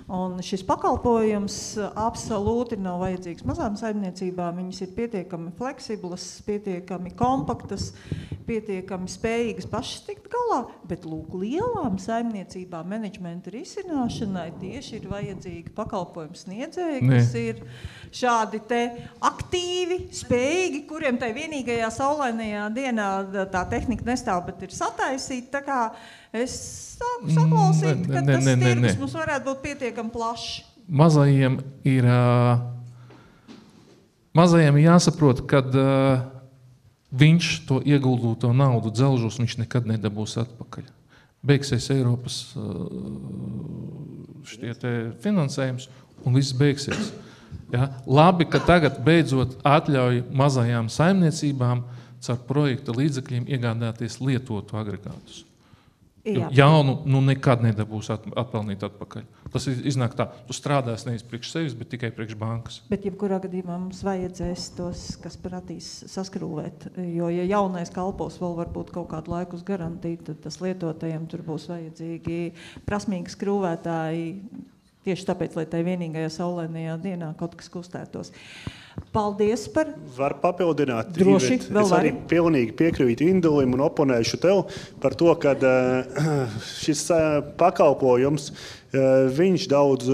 Un šis pakalpojums absolūti nav vajadzīgs mazām saimniecībām. Viņas ir pietiekami fleksiblas, pietiekami kompaktas, pietiekami spējīgas pašas tikt galā, bet lielām saimniecībām menedžmenta risināšanai tieši ir vajadzīgi pakalpojumu sniedzēji, kas ir šādi te aktīvi, spējīgi, kuriem tai vienīgajā saulainajā dienā tā tehnika nestāv, bet ir sataisīta. Tā kā es sāku saklausīt, ka tas tirgus mums varētu būt pietiekami plašs. Mazajiem jāsaprot, kad viņš to ieguldīto naudu dzelžos, viņš nekad nedabūs atpakaļ. Beigsies Eiropas finansējums un viss beigsies. Ja? Labi, ka tagad beidzot atļauj mazajām saimniecībām caur projekta līdzekļiem iegādāties lietotu agregātus. Jaunu nekad nedabūs atpelnīt atpakaļ. Tas iznāk tā, tu strādās nevis priekš sevis, bet tikai priekš bankas. Bet jebkurā gadījumā mums vajadzēs tos, kas prasīs saskrūvēt, jo ja jaunais kalpos vēl varbūt kaut kādu laiku uz garantiju, tad tas lietotajiem tur būs vajadzīgi prasmīgi skrūvētāji, tieši tāpēc, lai tai vienīgajā saulainajā dienā kaut kas kustētos. Paldies par... Var papildināt. Droši, vēl es arī pilnīgi piekrītu Indulim un oponēšu tev par to, ka šis pakalpojums, viņš daudz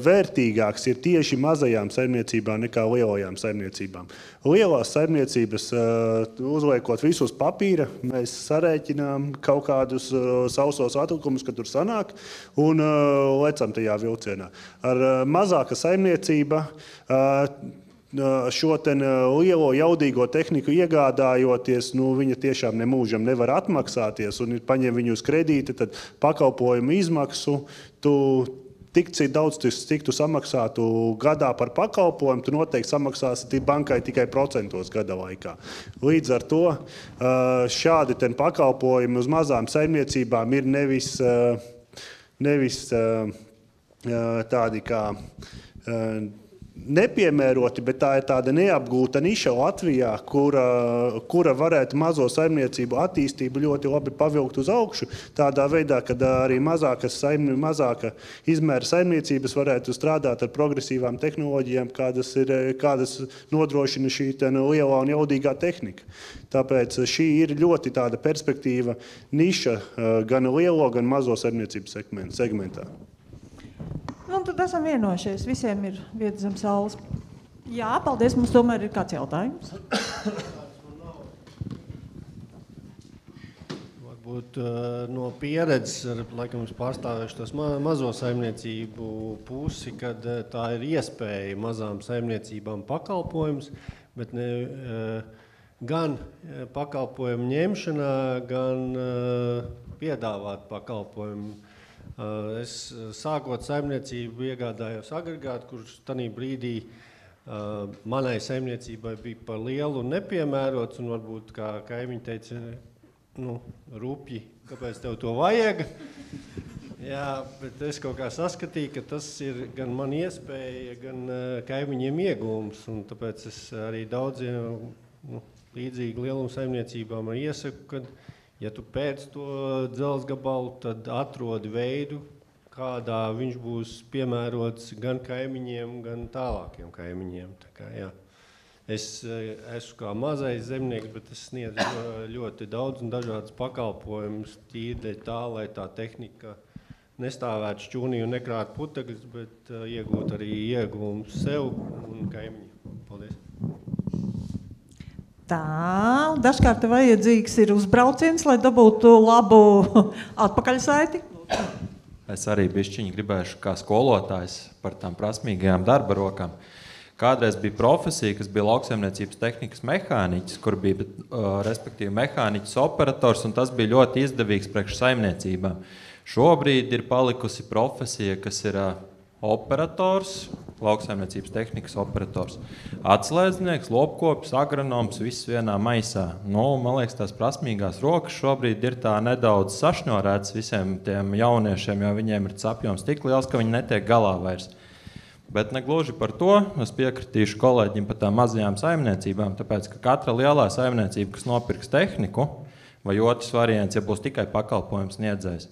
vērtīgāks ir tieši mazajām saimniecībām nekā lielajām saimniecībām. Lielās saimniecības, uzliekot visus papīra, mēs sarēķinām kaut kādus sausos atlikumus, kad tur sanāk, un lecam tajā vilcienā. Ar mazāka saimniecība šo lielo jaudīgo tehniku iegādājoties, viņa tiešām nemūžam nevar atmaksāties un paņem viņu uz kredīti, tad pakalpojumu izmaksu, tik daudz, cik tu samaksātu gadā par pakalpojumu, tu noteikti samaksāsi bankai tikai procentos gada laikā. Līdz ar to šādi pakalpojumi uz mazām saimniecībām ir nevis tādi kā nepiemēroti, bet tā ir tāda neapgūta niša Latvijā, kura varētu mazo saimniecību attīstību ļoti labi pavilkt uz augšu. Tādā veidā, kad arī mazāka izmēra saimniecības varētu strādāt ar progresīvām tehnoloģijām, kādas nodrošina šī lielā un jaudīgā tehnika. Tāpēc šī ir ļoti tāda perspektīva niša gan lielo, gan mazo saimniecību segmentā. Un tad esam vienojušies. Visiem ir vieta zem saules. Jā, paldies. Mums tomēr ir kāds jautājums. Varbūt no pieredzes, laikam es pārstāvēšu tos mazo saimniecību pusi, kad tā ir iespēja mazām saimniecībām pakalpojums, bet gan pakalpojumu ņemšanā, gan piedāvāt pakalpojumu. Es sākot saimniecību iegādājos agregātu, kurš tanī brīdī manai saimniecībai bija par lielu un nepiemērots, un varbūt, kā kaimiņi teica, rupji, kāpēc tev to vajag? Jā, bet es kaut kā saskatīju, ka tas ir gan man iespēja, gan kaimiņiem iegūms, un tāpēc es arī daudziem līdzīgi lielumu saimniecībām iesaku, kad ja tu pēc to dzelzgabalu, tad atrodi veidu, kādā viņš būs piemērots gan kaimiņiem, gan tālākiem kaimiņiem. Tā kā, jā. Es esmu kā mazais zemnieks, bet es sniedzu ļoti daudz un dažādas pakalpojumus tīri tā, lai tā tehnika nestāvētu šķūnī un nekrātu putekļus, bet iegūt arī ieguvumus sev un kaimiņiem. Paldies! Tā, dažkārt vajadzīgs ir uzbrauciens, lai dabūtu labu atpakaļsaiti. Es arī bišķiņi gribēšu kā skolotājs par tām prasmīgajām darba rokām. Kādreiz bija profesija, kas bija lauksaimniecības tehnikas mehāniķis, kur bija respektīvi mehāniķis operators, un tas bija ļoti izdevīgs priekš saimniecībām. Šobrīd ir palikusi profesija, kas ir operators, lauksaimniecības tehnikas operators, atslēdznieks, lopkopis, agronoms, viss vienā maisā. Man liekas, tās prasmīgās rokas šobrīd ir tā nedaudz sašņorētas visiem tiem jauniešiem, jo viņiem ir apjoms tik liels, ka viņi netiek galā vairs. Bet ne gluži par to es piekritīšu kolēģim par tām mazajām saimniecībām, tāpēc, ka katra lielā saimniecība, kas nopirks tehniku, vai otrs variants, ja būs tikai pakalpojums sniedzējs,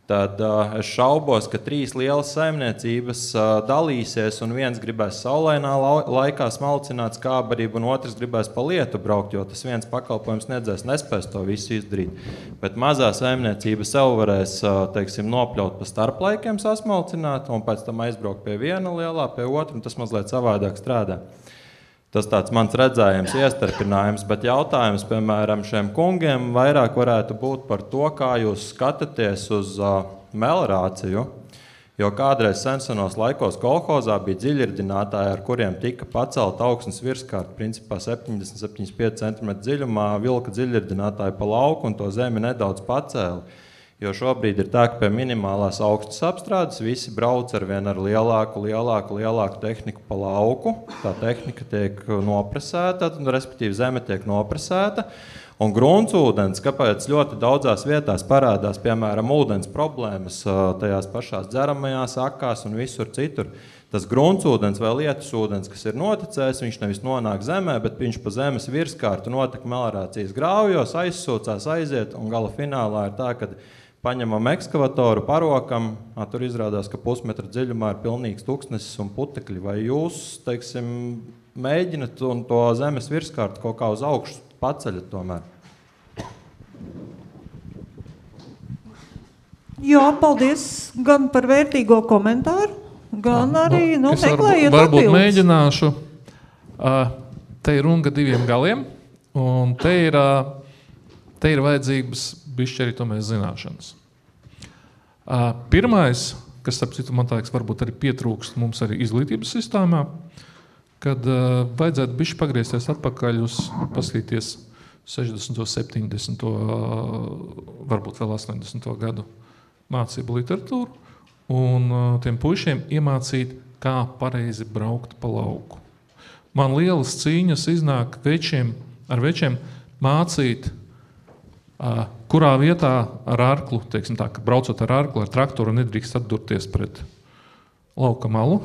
tad es šaubos, ka 3 lielas saimniecības dalīsies, un viens gribēs saulainā laikā smalcināt skābarību, un otrs gribēs pa lietu braukt, jo tas viens pakalpojums sniedzējs nespēs to visu izdarīt. Bet mazā saimniecība sev varēs, nopļaut pa starplaikiem sasmalcināt, un pēc tam aizbraukt pie viena lielā, pie otra, un tas mazliet savādāk strādā. Tas tāds mans redzējums, iestarpinājums, bet jautājums, piemēram, šiem kungiem vairāk varētu būt par to, kā jūs skatāties uz melorāciju, jo kādreiz senos laikos kolhozā bija dziļirdinātāji, ar kuriem tika pacelta augsnes virskārta, principā 70-75 cm dziļumā, vilka dziļirdinātāji pa lauku un to zemi nedaudz pacēla. Jo šobrīd ir tā, ka pie minimālās augstas apstrādes visi brauc ar lielāku tehniku pa lauku. Tā tehnika tiek nopresēta, respektīvi zeme tiek nopresēta. Un gruntsūdens, kāpēc ļoti daudzās vietās parādās, piemēram, ūdens problēmas tajās pašās dzeramajās akās un visur citur. Tas gruntsūdens vai lietus ūdens, kas ir noticējis, viņš nevis nonāk zemē, bet viņš pa zemes virskārtu notek melorācijas grāvjos, aizsūcās, aiziet, un gala finālā ir tā, ka paņemam ekskavatoru, parokam, tur izrādās, ka pusmetra dziļumā ir pilnīgs tūkstnesis un putekļi. Vai jūs, teiksim, mēģinat un to zemes virskārtu kaut kā uz augšu paceļat tomēr? Jā, paldies gan par vērtīgo komentāru, gan arī meklējiet varbūt atbildes. Mēģināšu. Te ir runga diviem galiem, un te ir vajadzības bišķi arī tomēr zināšanas. Pirmais, kas, starp citu, man liekas, varbūt arī pietrūkst mums arī izglītības sistēmā, kad vajadzētu bišķi pagriezties atpakaļ uz paskatīties 60. 70. varbūt vēl 80. gadu mācību literatūru un tiem puišiem iemācīt, kā pareizi braukt pa lauku. Man lielas cīņas iznāk ar večiem mācīt, kurā vietā ar arklu, teiksim tā, ka braucot ar arklu, ar traktoru nedrīkst atdurties pret lauka malu.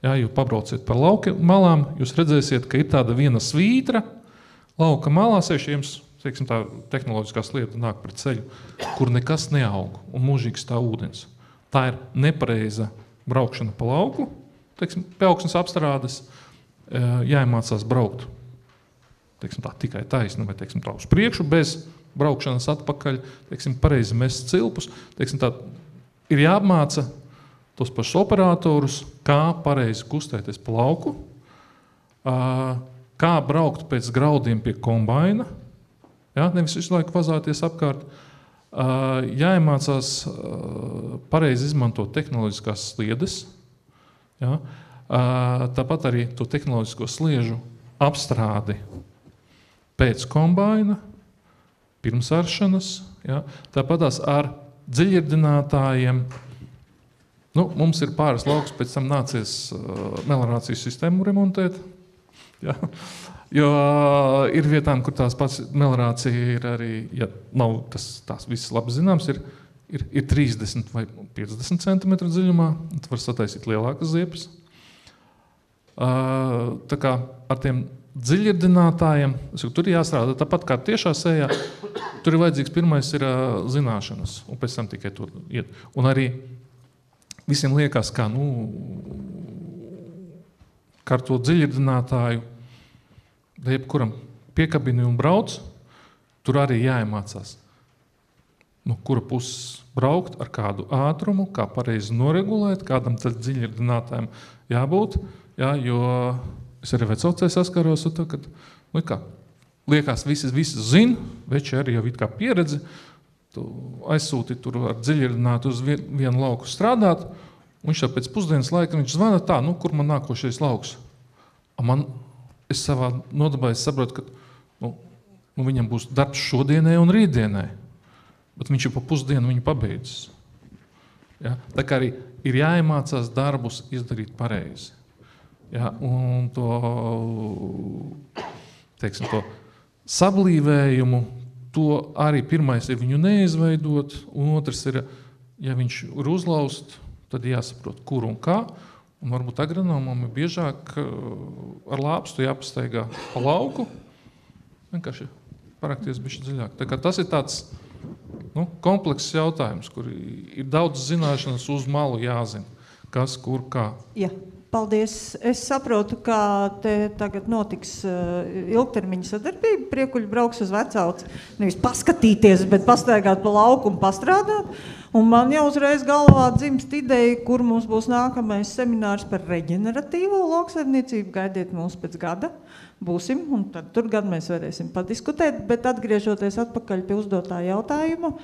Jā, jo pabrauciet par lauka malām, jūs redzēsiet, ka ir tāda viena svītra lauka malā, jums, teiksim tā, tehnoloģiskās lietas nāk pret ceļu, kur nekas neaug un mūžīgi stāv ūdens. Tā ir nepareiza braukšana pa lauku, teiksim, pie augsnes apstrādes, jāiemācās braukt, teiksim tā, tikai taisni, vai teiksim tā uz priekšu, bez braukšanas atpakaļ, teiksim, pareizi mest cilpus, teiksim tā, ir jāapmāca tos pašus operatorus, kā pareizi kustēties pa lauku, kā braukt pēc graudiem pie kombaina, ja, nevis visu laiku vazāties apkārt, jāiemācās pareizi izmantot tehnoloģiskās sliedes, ja, tāpat arī to tehnoloģisko sliežu apstrādi pēc kombaina, pirms aršanas, ja, tāpatās ar dziļirdinātājiem. Mums ir pāris lauks, pēc tam nācies melorācijas sistēmu remontēt. Ja? Jo ir vietām, kur tās pats melorācija ir arī, ja nav tās viss labi zināms, ir 30 vai 50 cm dziļumā, tad var sataisīt lielākas ziepes. Tā kā ar tiem dziļirdinātājiem, tur jāstrādā tāpat kā tiešā sējā, tur ir vajadzīgs pirmais ir zināšanas, un pēc tam tikai to iet. Un arī visiem liekas, kā ar to dziļirdinātāju, da jebkuram piekabini un brauc, tur arī jāiemācās, kura puses braukt, ar kādu ātrumu, kā pareizi noregulēt, kādam tad dziļirdinātājiem jābūt, jā, jo es arī vecaucē saskaros, kad liekas, visi zina, veči arī jau it kā pieredzi, tu aizsūti tur ar dziļirdinātu uz vienu lauku strādāt, un viņš jau pēc pusdienas laika viņš zvana tā, kur man nākošais lauks. Es savā nodabā saprotu, ka viņam būs darbs šodienai un rītdienai, bet viņš jau pa pusdienu viņu pabeidzis. Ja? Tā kā arī ir jāiemācās darbus izdarīt pareizi. Ja? Un to sablīvējumu, to arī pirmais ir viņu neizveidot, un otrs ir, ja viņš ir uzlaust, tad jāsaprot, kur un kā, un varbūt agronomam ir biežāk ar lāpstu jāpastaigā pa lauku, vienkārši parakties bišķi dziļāk. Tā kā tas ir tāds komplekss jautājums, kur ir daudz zināšanas uz malu jāzina, kas, kur, kā. Jā. Paldies. Es saprotu, ka te tagad notiks ilgtermiņa sadarbība. Priekuļi brauks uz Vecauci. Nevis paskatīties, bet pastaigāt pa lauku un pastrādāt. Un man jau uzreiz galvā dzimst ideja, kur mums būs nākamais seminārs par reģeneratīvo lauksaimniecību. Gaidiet mūs pēc gada. Būsim, un tad tur gan mēs varēsim padiskutēt. Bet atgriežoties atpakaļ pie uzdotā jautājuma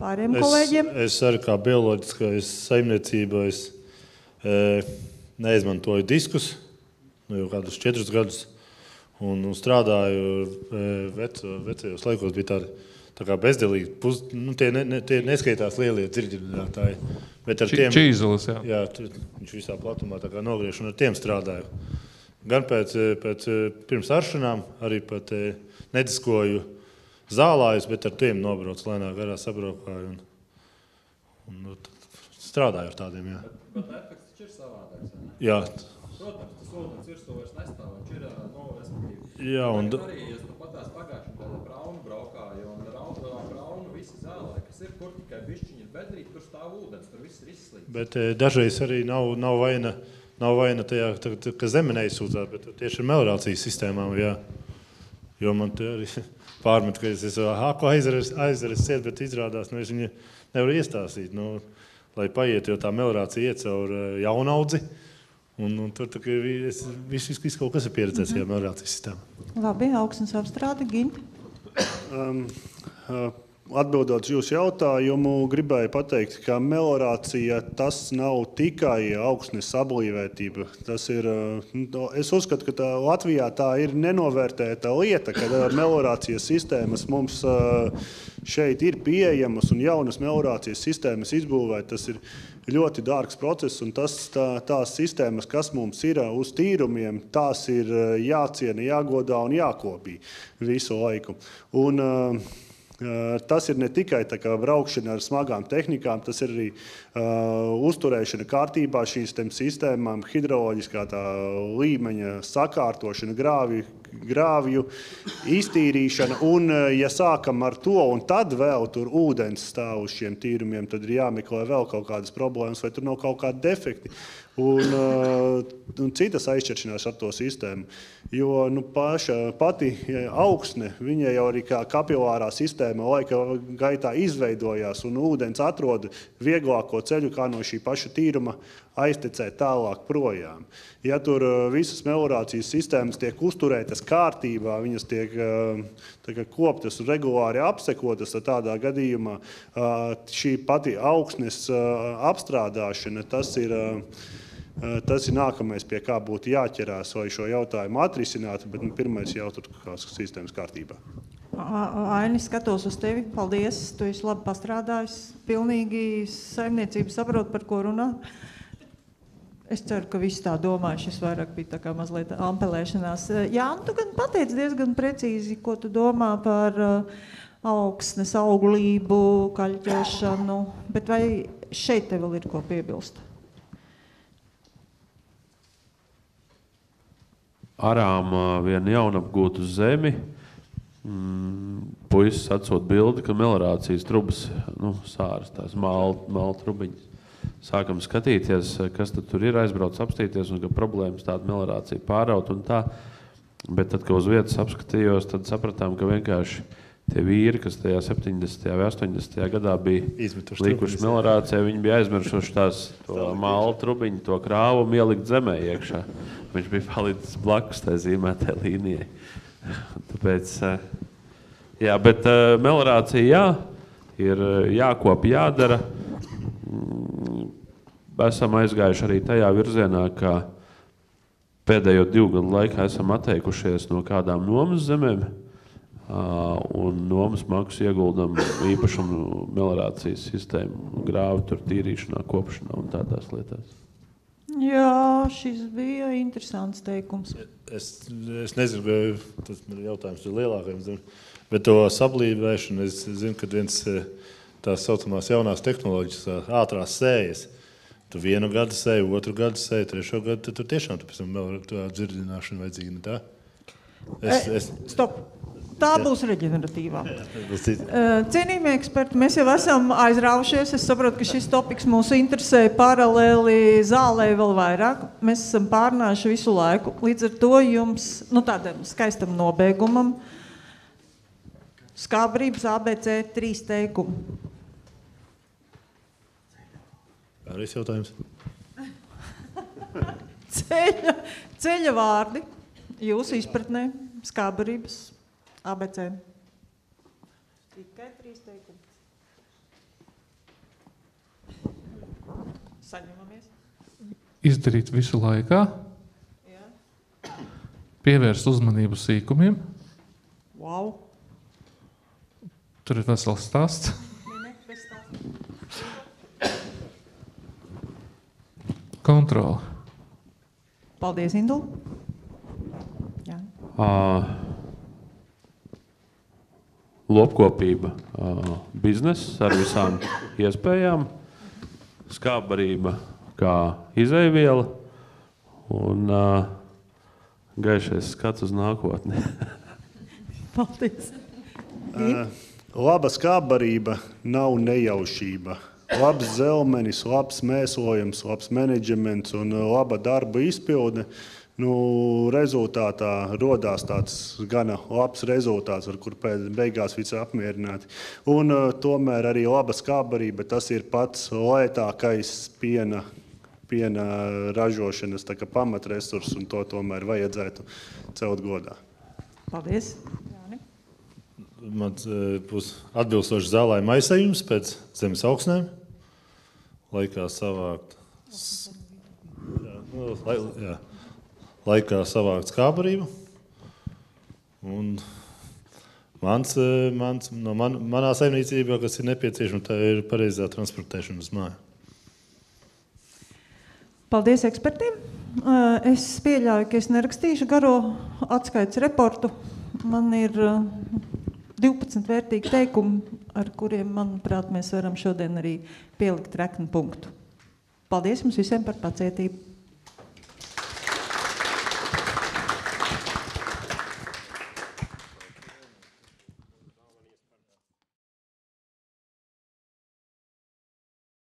pāriem kolēģiem. Es arī kā bioloģiskais saimniecībā neizmantoju diskus, jau kādus 4 gadus, un strādāju vecajos laikos, bija tā kā bezdelīgi. Tie neskaitās lielie dzirģinātāji. Bet ar tiem Čīzeles, jā. Jā, viņš visā platumā tā kā nogriež un ar tiem strādāju. Gan pēc pirms aršanām, arī pat nediskoju zālājus, bet ar tiem nobrauc lēnā garā sabraukāju un strādāju ar tādiem, jā. Bet efekts taču ir savādāks, vai ne? Jā. Protams, tas ūdens virsū vairs nestāv, viņš ir, respektīvi. Jā, un arī, ja tu patās pagājuši tādā braunu braukāju, un braunu visi zālē, kas ir, kur tikai bišķiņi ir bedrīt, tur stāv ūdens, tur viss ir izslīts. Bet dažreiz arī nav vaina tajā, ka zeme neizsūdzās, bet tieši ar meliorācijas sistēmām, jā. Jo man te arī pārmet, ka es ko aizares ciet, bet izrādās, es viņu nevaru iestāstīt, lai paiet, jo tā meliorācija iet caur jaunaudzi, un tur viss kaut kas ir pieredzēts, jā, meliorācijas sistēmā. Labi, augsnes apstrāde, Ginti. Atbildot jūsu jautājumu, gribēju pateikt, ka meliorācija tas nav tikai augsnes sablīvētība. Tas ir, es uzskatu, ka Latvijā tā ir nenovērtēta lieta, ka meliorācijas sistēmas mums šeit ir pieejamas un jaunas meliorācijas sistēmas izbūvēt. Tas ir ļoti dārgs process un tās sistēmas, kas mums ir uz tīrumiem, tās ir jāciena, jāgodā un jākopī visu laiku. Un tas ir ne tikai tā kā braukšana ar smagām tehnikām, tas ir arī uzturēšana kārtībā šīs sistēmām, hidroloģiskā tā līmeņa sakārtošana, grāvju iztīrīšana. Un, ja sākam ar to, un tad vēl tur ūdens stāv uz šiem tīrumiem, tad ir jāmeklē vēl kaut kādas problēmas, vai tur nav kaut kādi defekti. Un citas aizšķiršanās ar to sistēmu. Jo pati augsne, viņa jau arī kā kapilārā sistēma laika gaitā izveidojās, un ūdens atrod vieglāko ceļu, kā no šī paša tīruma aiztecēt tālāk projām. Ja tur visas meliorācijas sistēmas tiek uzturētas kārtībā, viņas tiek koptas un regulāri apsekotas, tad tādā gadījumā šī pati augsnes apstrādāšana, tas ir nākamais, pie kā būtu jāķerās, lai šo jautājumu atrisinātu, bet pirmais jātur sistēmas kārtībā. Aini, skatos uz tevi. Paldies, tu esi labi pastrādājis. Pilnīgi saimniecība saprot, par ko runā. Es ceru, ka visi tā domāju, šis vairāk bija tā kā mazliet ampelēšanās. Jā, tu gan pateici diezgan precīzi, ko tu domā par augsnes auglību, kaļķēšanu, bet vai šeit tev vēl ir ko piebilst? Arām vienu jaunapgūtu zemi. Puisis atsūt bildi, ka meliorācijas trubas, sāras, tās māla trubiņas. Sākam skatīties, kas tur ir, aizbrauc apstīties, un ka problēmas tāda meliorācija pāraut un tā. Bet tad, kad uz vietas apskatījos, tad sapratām, ka vienkārši tie vīri, kas tajā 70. vai 80. gadā bija likuši meliorācijā, viņi bija aizmirsuši to māla trubiņu, to krāvumu ielikt zemē iekšā. Viņš bija palicis blakus tai zīmētai līnijai. Tāpēc, jā, bet meliorācija, jā, ir jākop, jādara. Esam aizgājuši arī tajā virzienā, ka pēdējo 2 gadu laikā esam atteikušies no kādām nomas zemēm un nomas maksu ieguldam īpašumu meliorācijas sistēmu, grāvu tur tīrīšanā, kopšanā un tādās lietās. Jā, šis bija interesants teikums. Es nezinu, tas man jautājums ir lielākajam, bet to sablīvēšanu es zinu, ka viens tās saucamās jaunās tehnoloģijas, ātrās sējas, tu 1 gadu sēju, 2 gadu sēju, 3 gadu, tad tu tiešām tu pēc tam vēl tā dzirdināšana vajadzīga, ne tā? Stop! Tā būs reģeneratīvā. Cienījamie eksperti, mēs jau esam aizraušies. Es saprotu, ka šis topiks mūs interesē paralēli zālē vēl vairāk. Mēs esam pārnājuši visu laiku. Līdz ar to jums, tādam skaistam nobeigumam, skābrības ABC 3 teikumu. Pārējais jautājums. Ceļa vārdi jūsu izpratnē, skābrības ABC. Tikai 3 teikumi. Saņemamies. Izdarīt visu laikā. Jā. Pievērst uzmanību sīkumiem. Wow. Tur ir vesels stāsts. Kontrole. Paldies, Indula. Jā. Lopkopība, bizness ar visām iespējām, skābarība kā izejviela un gaišais skats uz nākotni. Paldies. Laba skābarība nav nejaušība. Labs zelmenis, labs mēslojums, labs menedžments un laba darba izpilde. Rezultātā rodās tāds gana labs rezultāts, ar kur beigās visi apmierināti. Un tomēr arī laba skābarība, tas ir pats lētākais piena ražošanas pamatresurss, un to tomēr vajadzētu celt godā. Paldies. Mans būs atbilstoši zālē maisējums pēc zemes augsnēm. Laikā savākt skābarību. Un manā saimniecībā, kas ir nepieciešama, tā ir pareizā transportēšana uz māju. Paldies ekspertiem. Es pieļauju, ka es nerakstīšu garo atskaites reportu. Man ir 12 vērtīgi teikumi, ar kuriem, manuprāt, mēs varam šodien arī pielikt reknu punktu. Paldies jums visiem par pacietību.